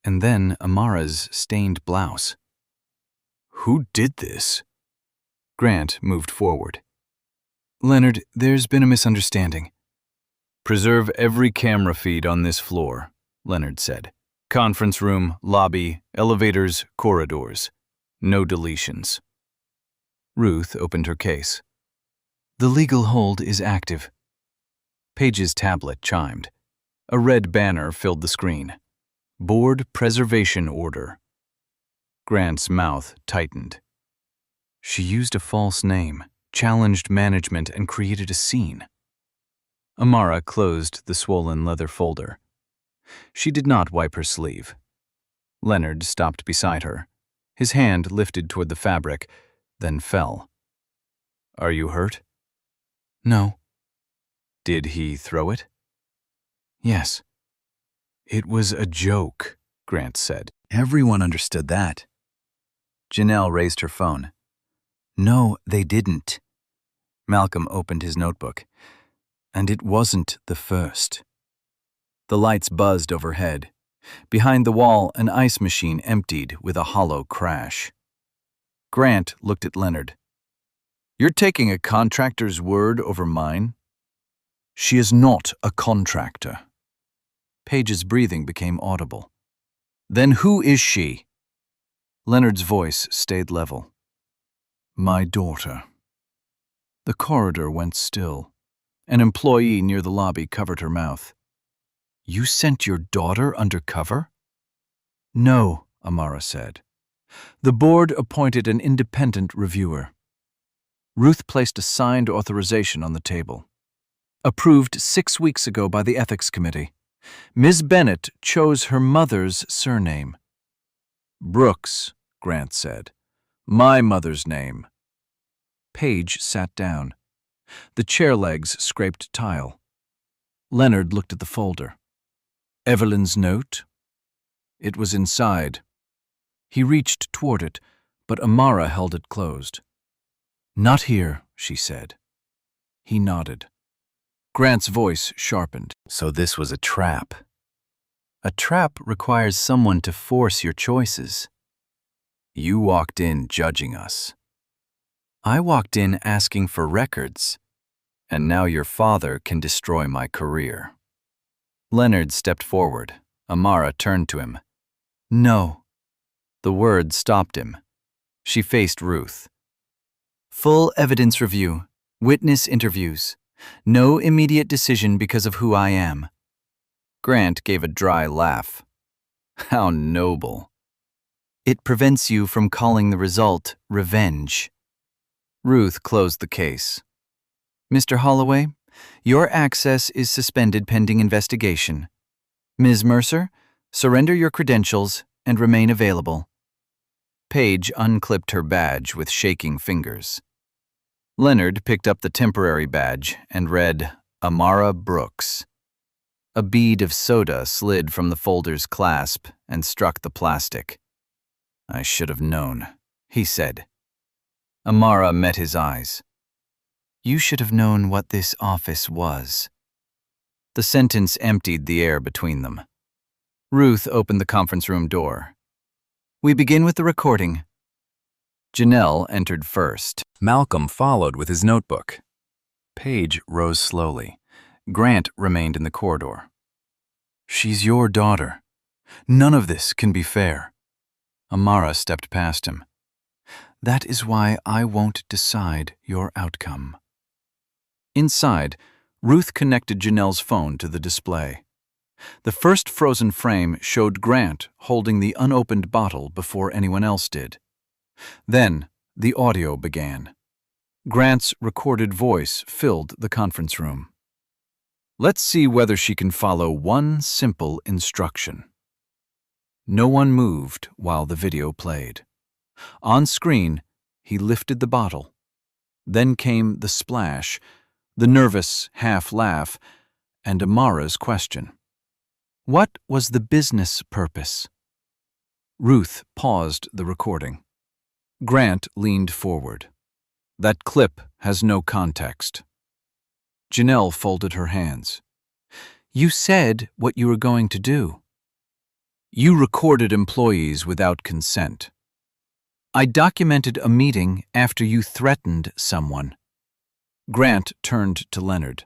and then Amara's stained blouse. "Who did this?" Grant moved forward. "Leonard, there's been a misunderstanding." "Preserve every camera feed on this floor," Leonard said. "Conference room, lobby, elevators, corridors. No deletions." Ruth opened her case. "The legal hold is active." Paige's tablet chimed. A red banner filled the screen. "Board Preservation Order." Grant's mouth tightened. She used a false name, challenged management, and created a scene. Amara closed the swollen leather folder. She did not wipe her sleeve. Leonard stopped beside her. His hand lifted toward the fabric, then fell. "Are you hurt?" "No." "Did he throw it?" "Yes." "It was a joke," Grant said. Everyone understood that. Janelle raised her phone. "No, they didn't." Malcolm opened his notebook. "And it wasn't the first." The lights buzzed overhead. Behind the wall, an ice machine emptied with a hollow crash. Grant looked at Leonard. "You're taking a contractor's word over mine?" "She is not a contractor." Paige's breathing became audible. "Then who is she?" Leonard's voice stayed level. "My daughter." The corridor went still. An employee near the lobby covered her mouth. "You sent your daughter undercover?" "No," Amara said. "The board appointed an independent reviewer." Ruth placed a signed authorization on the table. "Approved 6 weeks ago by the Ethics Committee. Ms. Bennett chose her mother's surname." "Brooks," Grant said. "My mother's name." Paige sat down. The chair legs scraped tile. Leonard looked at the folder. "Evelyn's note?" It was inside. He reached toward it, but Amara held it closed. "Not here," she said. He nodded. Grant's voice sharpened. "So this was a trap." "A trap requires someone to force your choices." "You walked in judging us." "I walked in asking for records. And now your father can destroy my career." Leonard stepped forward. Amara turned to him. "No." The word stopped him. She faced Ruth. "Full evidence review. Witness interviews. No immediate decision because of who I am." Grant gave a dry laugh. "How noble." "It prevents you from calling the result revenge." Ruth closed the case. "Mr. Holloway, your access is suspended pending investigation. Ms. Mercer, Surrender your credentials and remain available. Paige unclipped her badge with shaking fingers. Leonard picked up the temporary badge and read, Amara Brooks. A bead of soda slid from the folder's clasp and struck the plastic. I should have known, he said. Amara met his eyes. You should have known what this office was. The sentence emptied the air between them. Ruth opened the conference room door. We begin with the recording. Janelle entered first. Malcolm followed with his notebook. Paige rose slowly. Grant remained in the corridor. She's your daughter. None of this can be fair. Amara stepped past him. That is why I won't decide your outcome. Inside, Ruth connected Janelle's phone to the display. The first frozen frame showed Grant holding the unopened bottle before anyone else did. Then, the audio began. Grant's recorded voice filled the conference room. Let's see whether she can follow one simple instruction. No one moved while the video played. On screen, he lifted the bottle. Then came the splash, the nervous half laugh, and Amara's question. What was the business purpose? Ruth paused the recording. Grant leaned forward. That clip has no context. Janelle folded her hands. You said what you were going to do. You recorded employees without consent. I documented a meeting after you threatened someone. Grant turned to Leonard.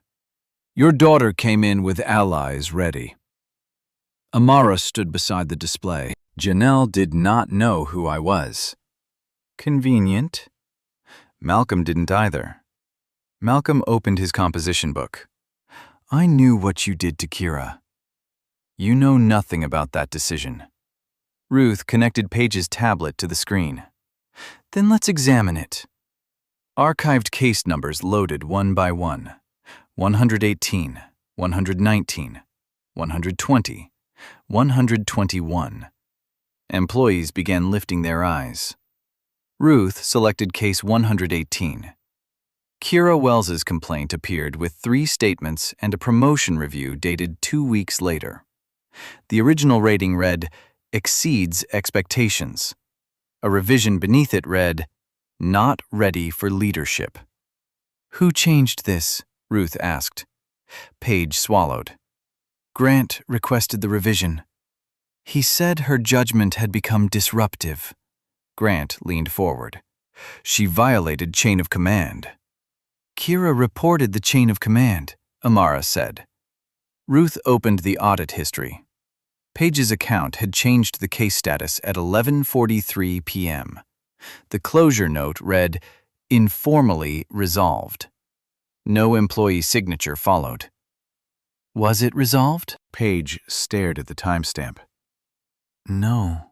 Your daughter came in with allies ready. Amara stood beside the display. Janelle did not know who I was. Convenient. Malcolm didn't either. Malcolm opened his composition book. I knew what you did to Kira. You know nothing about that decision. Ruth connected Paige's tablet to the screen. Then let's examine it. Archived case numbers loaded one by one. 118, 119, 120, 121. Employees began lifting their eyes. Ruth selected case 118. Kira Wells's complaint appeared with 3 statements and a promotion review dated 2 weeks later. The original rating read, exceeds expectations. A revision beneath it read, not ready for leadership. Who changed this? Ruth asked. Paige swallowed. Grant requested the revision. He said her judgment had become disruptive. Grant leaned forward. She violated chain of command. Kira reported the chain of command, Amara said. Ruth opened the audit history. Paige's account had changed the case status at 11:43 p.m. The closure note read, informally resolved. No employee signature followed. Was it resolved? Paige stared at the timestamp. No.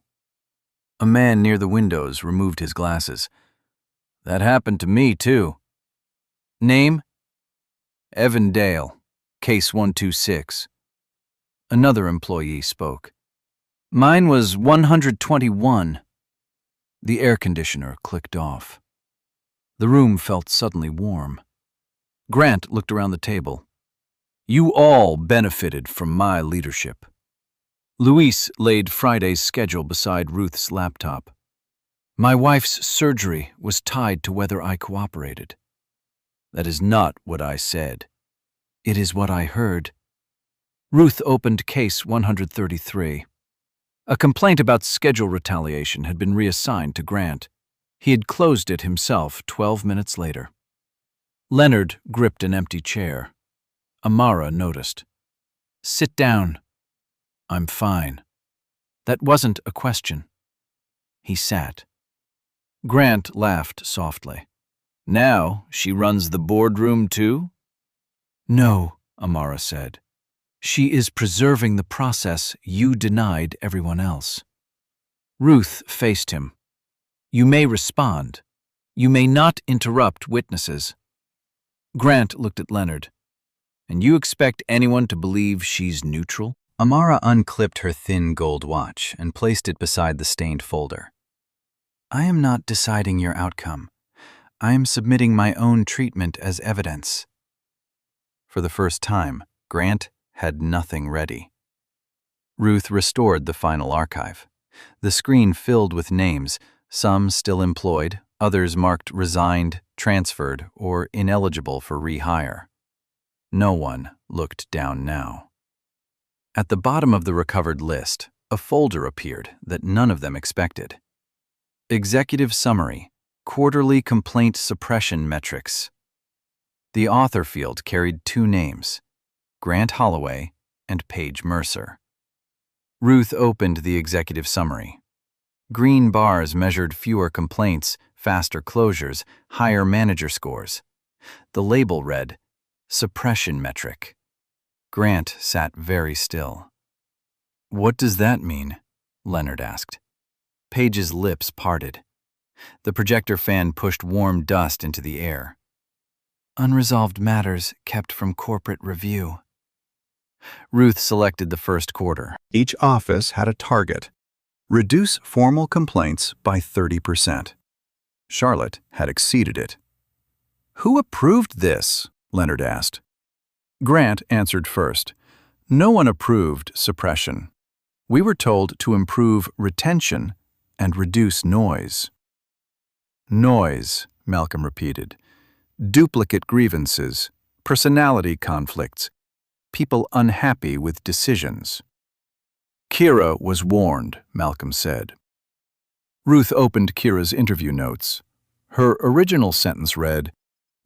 A man near the windows removed his glasses. That happened to me, too. Name? Evan Dale, case 126. Another employee spoke. Mine was 121. The air conditioner clicked off. The room felt suddenly warm. Grant looked around the table. You all benefited from my leadership. Luis laid Friday's schedule beside Ruth's laptop. My wife's surgery was tied to whether I cooperated. That is not what I said. It is what I heard. Ruth opened case 133. A complaint about schedule retaliation had been reassigned to Grant. He had closed it himself 12 minutes later. Leonard gripped an empty chair. Amara noticed. Sit down. I'm fine. That wasn't a question. He sat. Grant laughed softly. Now she runs the boardroom too? No, Amara said. She is preserving the process you denied everyone else. Ruth faced him. You may respond. You may not interrupt witnesses. Grant looked at Leonard. And you expect anyone to believe she's neutral? Amara unclipped her thin gold watch and placed it beside the stained folder. I am not deciding your outcome. I am submitting my own treatment as evidence. For the first time, Grant had nothing ready. Ruth restored the final archive. The screen filled with names, some still employed, others marked resigned, transferred, or ineligible for rehire. No one looked down now. At the bottom of the recovered list, a folder appeared that none of them expected. Executive Summary, Quarterly Complaint Suppression Metrics. The author field carried two names, Grant Holloway and Paige Mercer. Ruth opened the executive summary. Green bars measured fewer complaints, faster closures, higher manager scores. The label read, Suppression Metric. Grant sat very still. What does that mean? Leonard asked. Paige's lips parted. The projector fan pushed warm dust into the air. Unresolved matters kept from corporate review. Ruth selected the first quarter. Each office had a target. Reduce formal complaints by 30%. Charlotte had exceeded it. Who approved this? Leonard asked. Grant answered first. No one approved suppression. We were told to improve retention and reduce noise. Noise, Malcolm repeated. Duplicate grievances, personality conflicts, people unhappy with decisions. Kira was warned, Malcolm said. Ruth opened Kira's interview notes. Her original sentence read,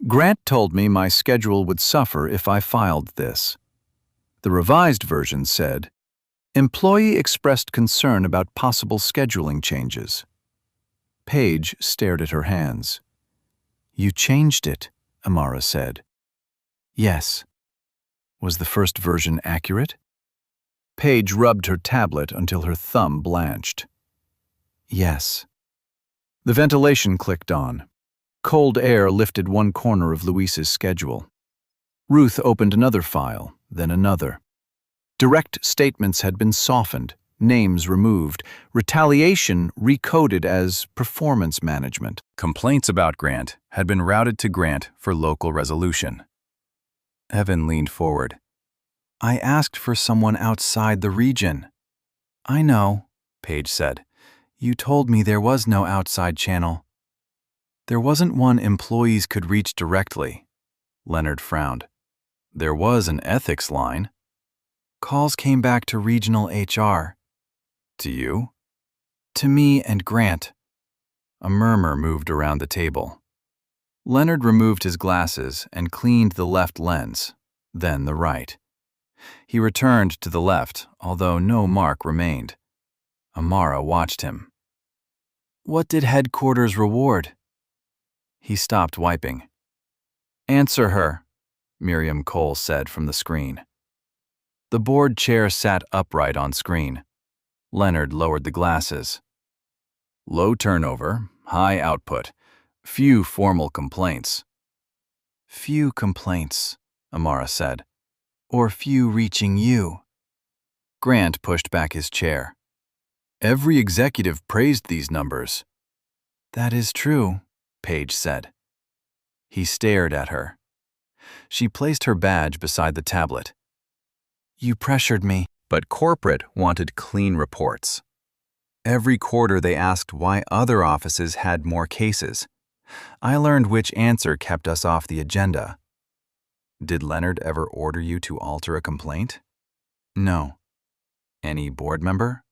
Grant told me my schedule would suffer if I filed this. The revised version said, Employee expressed concern about possible scheduling changes. Paige stared at her hands. You changed it, Amara said. Yes. Was the first version accurate? Paige rubbed her tablet until her thumb blanched. Yes. The ventilation clicked on. Cold air lifted one corner of Luis's schedule. Ruth opened another file, then another. Direct statements had been softened, names removed, retaliation recoded as performance management. Complaints about Grant had been routed to Grant for local resolution. Evan leaned forward. I asked for someone outside the region. I know, Paige said. You told me there was no outside channel. There wasn't one employees could reach directly. Leonard frowned. There was an ethics line. Calls came back to regional HR. To you? To me and Grant. A murmur moved around the table. Leonard removed his glasses and cleaned the left lens, then the right. He returned to the left, although no mark remained. Amara watched him. What did headquarters reward? He stopped wiping. Answer her, Miriam Cole said from the screen. The board chair sat upright on screen. Leonard lowered the glasses. Low turnover, high output, few formal complaints. Few complaints, Amara said. Or few reaching you. Grant pushed back his chair. Every executive praised these numbers. That is true, Paige said. He stared at her. She placed her badge beside the tablet. You pressured me. But corporate wanted clean reports. Every quarter they asked why other offices had more cases. I learned which answer kept us off the agenda. Did Leonard ever order you to alter a complaint? No. Any board member?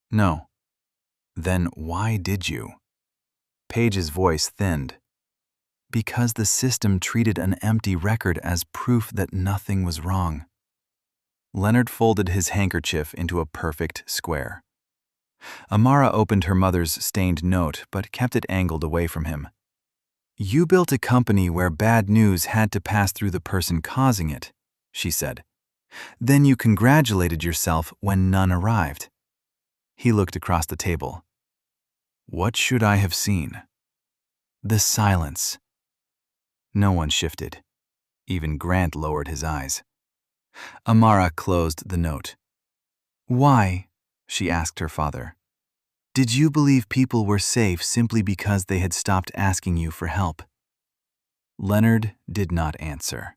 No. Then why did you? Paige's voice thinned. Because the system treated an empty record as proof that nothing was wrong. Leonard folded his handkerchief into a perfect square. Amara opened her mother's stained note but kept it angled away from him. You built a company where bad news had to pass through the person causing it, she said. Then you congratulated yourself when none arrived. He looked across the table. What should I have seen? The silence. No one shifted. Even Grant lowered his eyes. Amara closed the note. Why? She asked her father. Did you believe people were safe simply because they had stopped asking you for help? Leonard did not answer.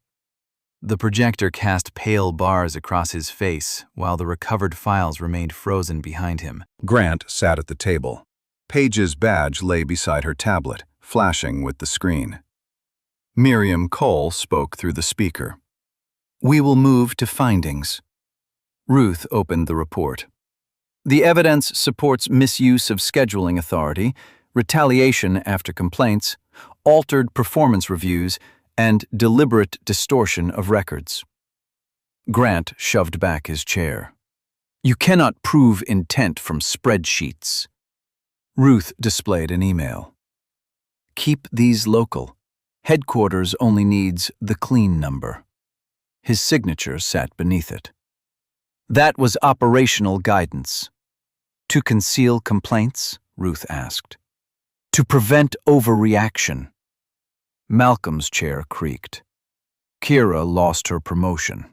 The projector cast pale bars across his face while the recovered files remained frozen behind him. Grant sat at the table. Paige's badge lay beside her tablet, flashing with the screen. Miriam Cole spoke through the speaker. We will move to findings. Ruth opened the report. The evidence supports misuse of scheduling authority, retaliation after complaints, altered performance reviews, and deliberate distortion of records. Grant shoved back his chair. You cannot prove intent from spreadsheets. Ruth displayed an email. Keep these local. Headquarters only needs the clean number. His signature sat beneath it. That was operational guidance. To conceal complaints? Ruth asked. To prevent overreaction. Malcolm's chair creaked. Kira lost her promotion.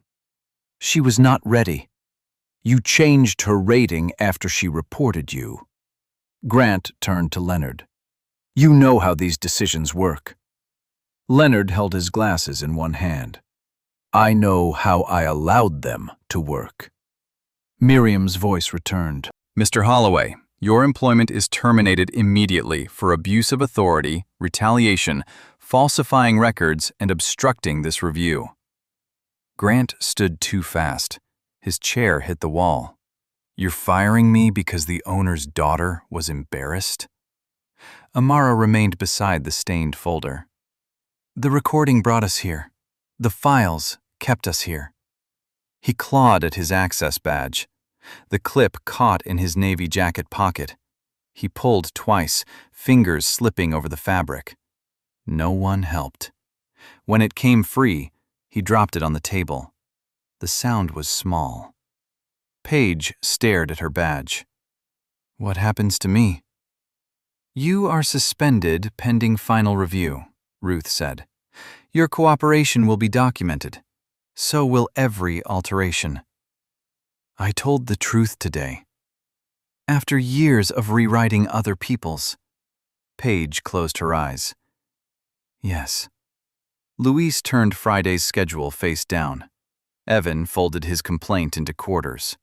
She was not ready. You changed her rating after she reported you. Grant turned to Leonard. You know how these decisions work. Leonard held his glasses in one hand. I know how I allowed them to work. Miriam's voice returned. Mr. Holloway, your employment is terminated immediately for abuse of authority, retaliation, falsifying records, and obstructing this review. Grant stood too fast. His chair hit the wall. You're firing me because the owner's daughter was embarrassed? Amara remained beside the stained folder. The recording brought us here. The files kept us here. He clawed at his access badge. The clip caught in his navy jacket pocket. He pulled twice, fingers slipping over the fabric. No one helped. When it came free, he dropped it on the table. The sound was small. Paige stared at her badge. What happens to me? You are suspended pending final review, Ruth said. Your cooperation will be documented. So will every alteration. I told the truth today. After years of rewriting other people's. Paige closed her eyes. Yes. Luis turned Friday's schedule face down. Evan folded his complaint into quarters.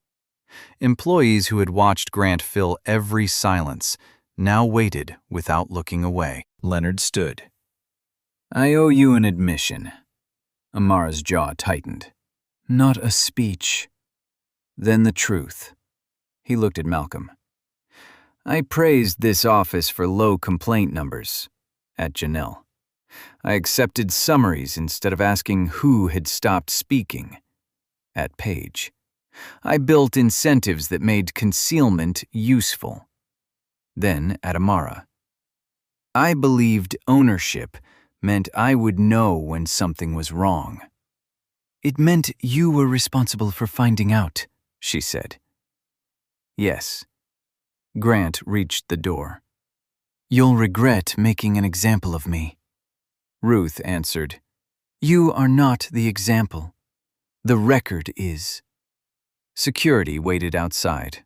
Employees who had watched Grant fill every silence now waited without looking away. Leonard stood. I owe you an admission. Amara's jaw tightened. Not a speech. Then the truth. He looked at Malcolm. I praised this office for low complaint numbers. At Janelle. I accepted summaries instead of asking who had stopped speaking. At Paige. I built incentives that made concealment useful. Then at Amara. I believed ownership meant I would know when something was wrong. It meant you were responsible for finding out, she said. Yes. Grant reached the door. You'll regret making an example of me. Ruth answered, You are not the example. The record is. Security waited outside.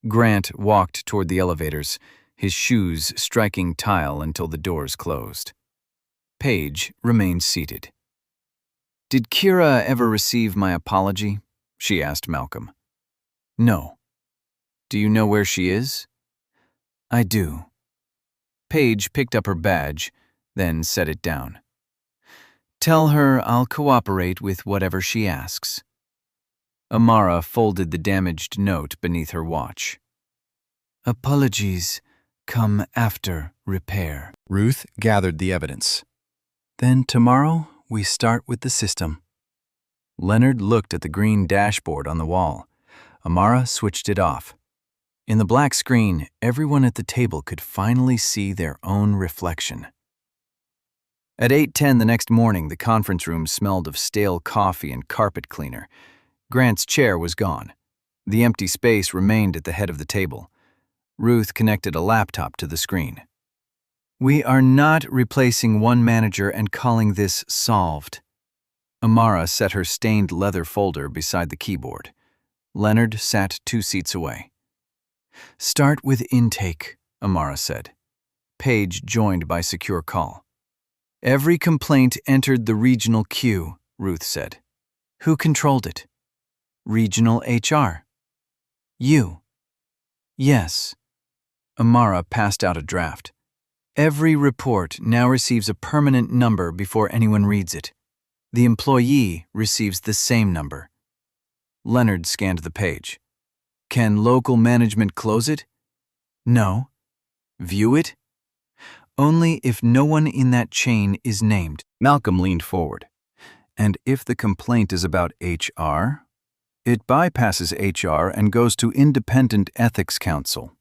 Grant walked toward the elevators, his shoes striking tile until the doors closed. Paige remained seated. Did Kira ever receive my apology? She asked Malcolm. No. Do you know where she is? I do. Paige picked up her badge, then set it down. Tell her I'll cooperate with whatever she asks. Amara folded the damaged note beneath her watch. Apologies come after repair. Ruth gathered the evidence. Then tomorrow we start with the system. Leonard looked at the green dashboard on the wall. Amara switched it off. In the black screen, everyone at the table could finally see their own reflection. At 8:10 the next morning, the conference room smelled of stale coffee and carpet cleaner. Grant's chair was gone. The empty space remained at the head of the table. Ruth connected a laptop to the screen. We are not replacing one manager and calling this solved. Amara set her stained leather folder beside the keyboard. Leonard sat 2 seats away. Start with intake, Amara said. Page joined by secure call. Every complaint entered the regional queue, Ruth said. Who controlled it? Regional HR. You. Yes. Amara passed out a draft. Every report now receives a permanent number before anyone reads it. The employee receives the same number. Leonard scanned the page. Can local management close it? No. View it? Only if no one in that chain is named. Malcolm leaned forward. And if the complaint is about HR? It bypasses HR and goes to Independent Ethics Council.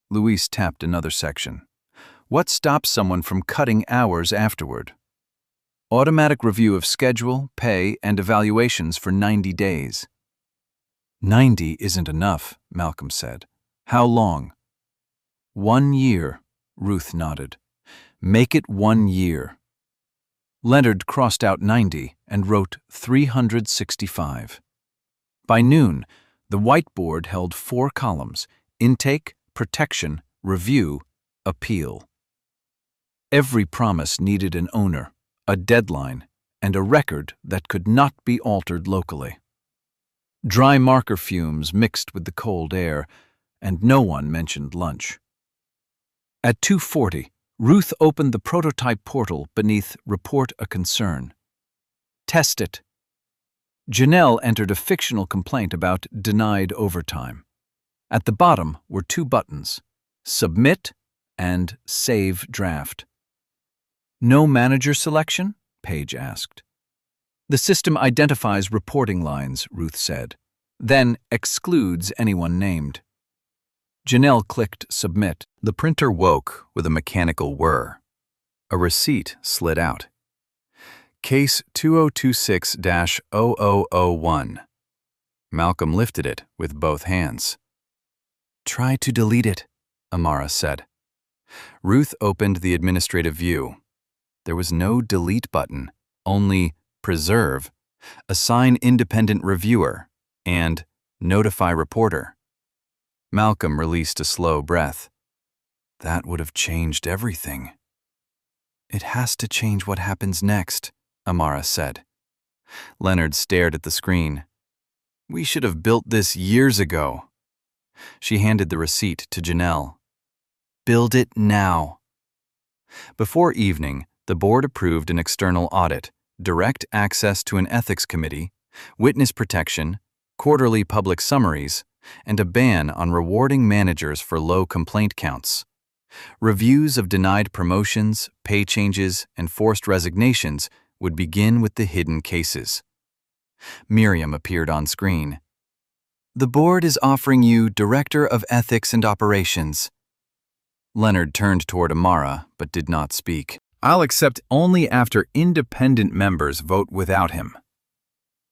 Luis tapped another section. What stops someone from cutting hours afterward? Automatic review of schedule, pay, and evaluations for 90 days. 90 isn't enough, Malcolm said. How long? 1 year, Ruth nodded. Make it 1 year. Leonard crossed out 90 and wrote 365. By noon, the whiteboard held 4 columns: intake, protection, review, appeal. Every promise needed an owner, a deadline, and a record that could not be altered locally. Dry marker fumes mixed with the cold air, and no one mentioned lunch. At 2:40, Ruth opened the prototype portal beneath Report a Concern. Test it. Janelle entered a fictional complaint about denied overtime. At the bottom were 2 buttons, Submit and Save Draft. No manager selection? Page asked. The system identifies reporting lines, Ruth said, then excludes anyone named. Janelle clicked Submit. The printer woke with a mechanical whir. A receipt slid out. Case 2026-0001. Malcolm lifted it with both hands. Try to delete it, Amara said. Ruth opened the administrative view. There was no delete button, only preserve, assign independent reviewer, and notify reporter. Malcolm released a slow breath. That would have changed everything. It has to change what happens next, Amara said. Leonard stared at the screen. We should have built this years ago. She handed the receipt to Janelle. Build it now. Before evening, the board approved an external audit, direct access to an ethics committee, witness protection, quarterly public summaries, and a ban on rewarding managers for low complaint counts. Reviews of denied promotions, pay changes, and forced resignations would begin with the hidden cases. Miriam appeared on screen. The board is offering you Director of Ethics and Operations. Leonard turned toward Amara, but did not speak. I'll accept only after independent members vote without him.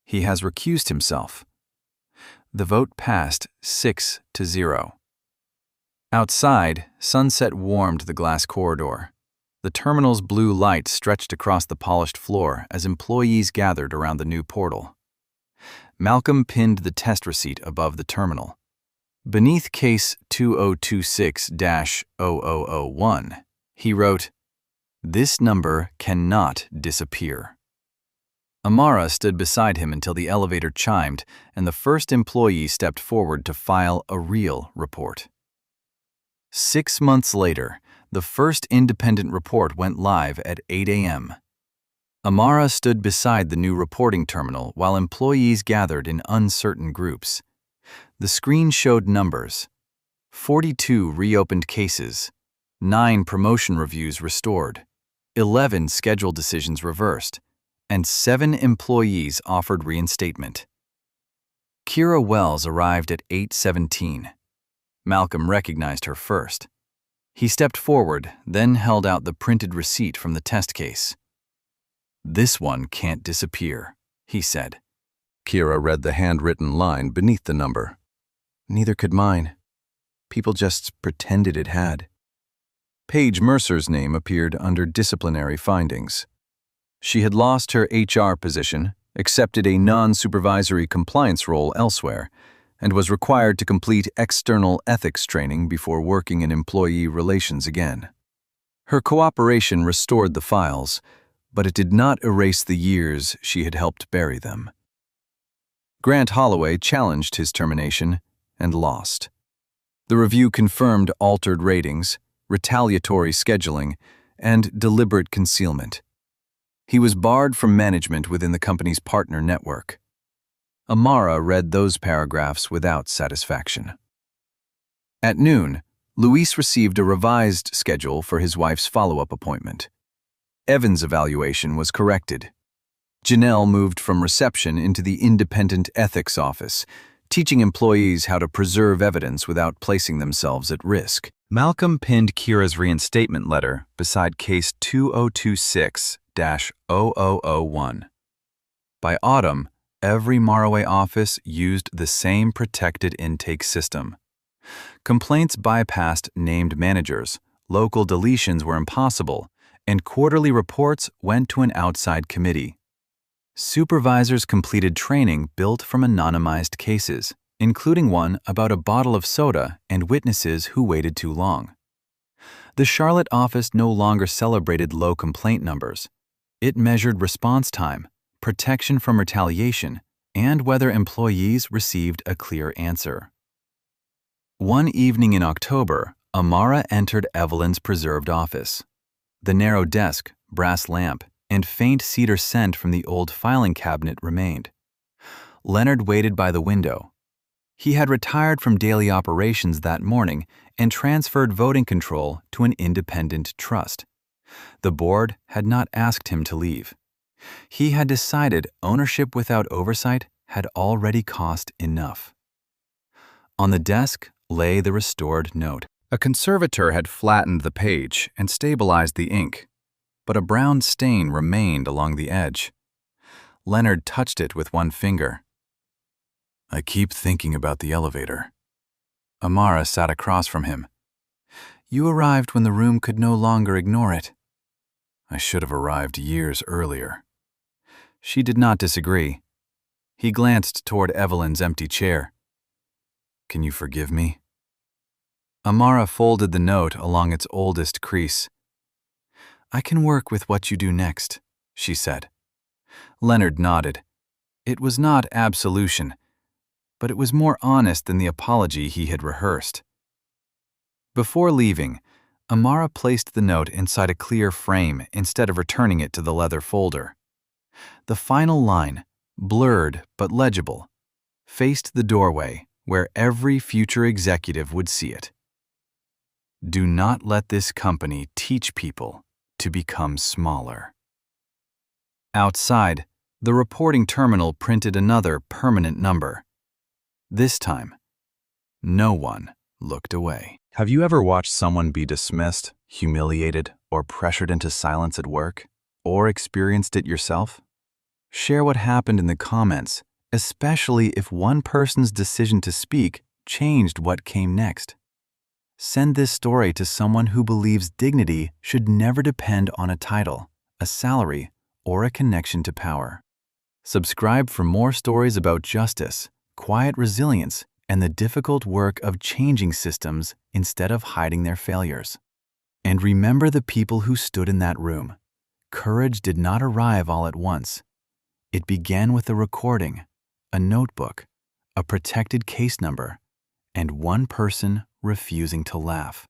He has recused himself. The vote passed 6-0. Outside, sunset warmed the glass corridor. The terminal's blue light stretched across the polished floor as employees gathered around the new portal. Malcolm pinned the test receipt above the terminal. Beneath case 2026-0001, he wrote, "This number cannot disappear." Amara stood beside him until the elevator chimed and the first employee stepped forward to file a real report. 6 months later, the first independent report went live at 8 a.m. Amara stood beside the new reporting terminal while employees gathered in uncertain groups. The screen showed numbers: 42 reopened cases, 9 promotion reviews restored, 11 schedule decisions reversed, and 7 employees offered reinstatement. Kira Wells arrived at 8:17. Malcolm recognized her first. He stepped forward, then held out the printed receipt from the test case. "This one can't disappear," he said. Kira read the handwritten line beneath the number. "Neither could mine. People just pretended it had." Paige Mercer's name appeared under disciplinary findings. She had lost her HR position, accepted a non-supervisory compliance role elsewhere, and was required to complete external ethics training before working in employee relations again. Her cooperation restored the files, but it did not erase the years she had helped bury them. Grant Holloway challenged his termination and lost. The review confirmed altered ratings, retaliatory scheduling, and deliberate concealment. He was barred from management within the company's partner network. Amara read those paragraphs without satisfaction. At noon, Luis received a revised schedule for his wife's follow-up appointment. Evan's evaluation was corrected. Janelle moved from reception into the independent ethics office, teaching employees how to preserve evidence without placing themselves at risk. Malcolm pinned Kira's reinstatement letter beside case 2026-0001. By autumn, every Morroway office used the same protected intake system. Complaints bypassed named managers, local deletions were impossible, and quarterly reports went to an outside committee. Supervisors completed training built from anonymized cases, including one about a bottle of soda and witnesses who waited too long. The Charlotte office no longer celebrated low complaint numbers. It measured response time, protection from retaliation, and whether employees received a clear answer. One evening in October, Amara entered Evelyn's preserved office. The narrow desk, brass lamp, and faint cedar scent from the old filing cabinet remained. Leonard waited by the window. He had retired from daily operations that morning and transferred voting control to an independent trust. The board had not asked him to leave. He had decided ownership without oversight had already cost enough. On the desk lay the restored note. A conservator had flattened the page and stabilized the ink, but a brown stain remained along the edge. Leonard touched it with one finger. I keep thinking about the elevator. Amara sat across from him. You arrived when the room could no longer ignore it. I should have arrived years earlier. She did not disagree. He glanced toward Evelyn's empty chair. Can you forgive me? Amara folded the note along its oldest crease. I can work with what you do next, she said. Leonard nodded. It was not absolution, but it was more honest than the apology he had rehearsed. Before leaving, Amara placed the note inside a clear frame instead of returning it to the leather folder. The final line, blurred but legible, faced the doorway where every future executive would see it. Do not let this company teach people to become smaller. Outside, the reporting terminal printed another permanent number. This time, no one looked away. Have you ever watched someone be dismissed, humiliated, or pressured into silence at work, or experienced it yourself? Share what happened in the comments, especially if one person's decision to speak changed what came next. Send this story to someone who believes dignity should never depend on a title, a salary, or a connection to power. Subscribe for more stories about justice, quiet resilience, and the difficult work of changing systems instead of hiding their failures. And remember the people who stood in that room. Courage did not arrive all at once. It began with a recording, a notebook, a protected case number, and one person refusing to laugh.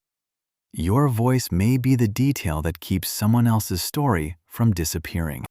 Your voice may be the detail that keeps someone else's story from disappearing.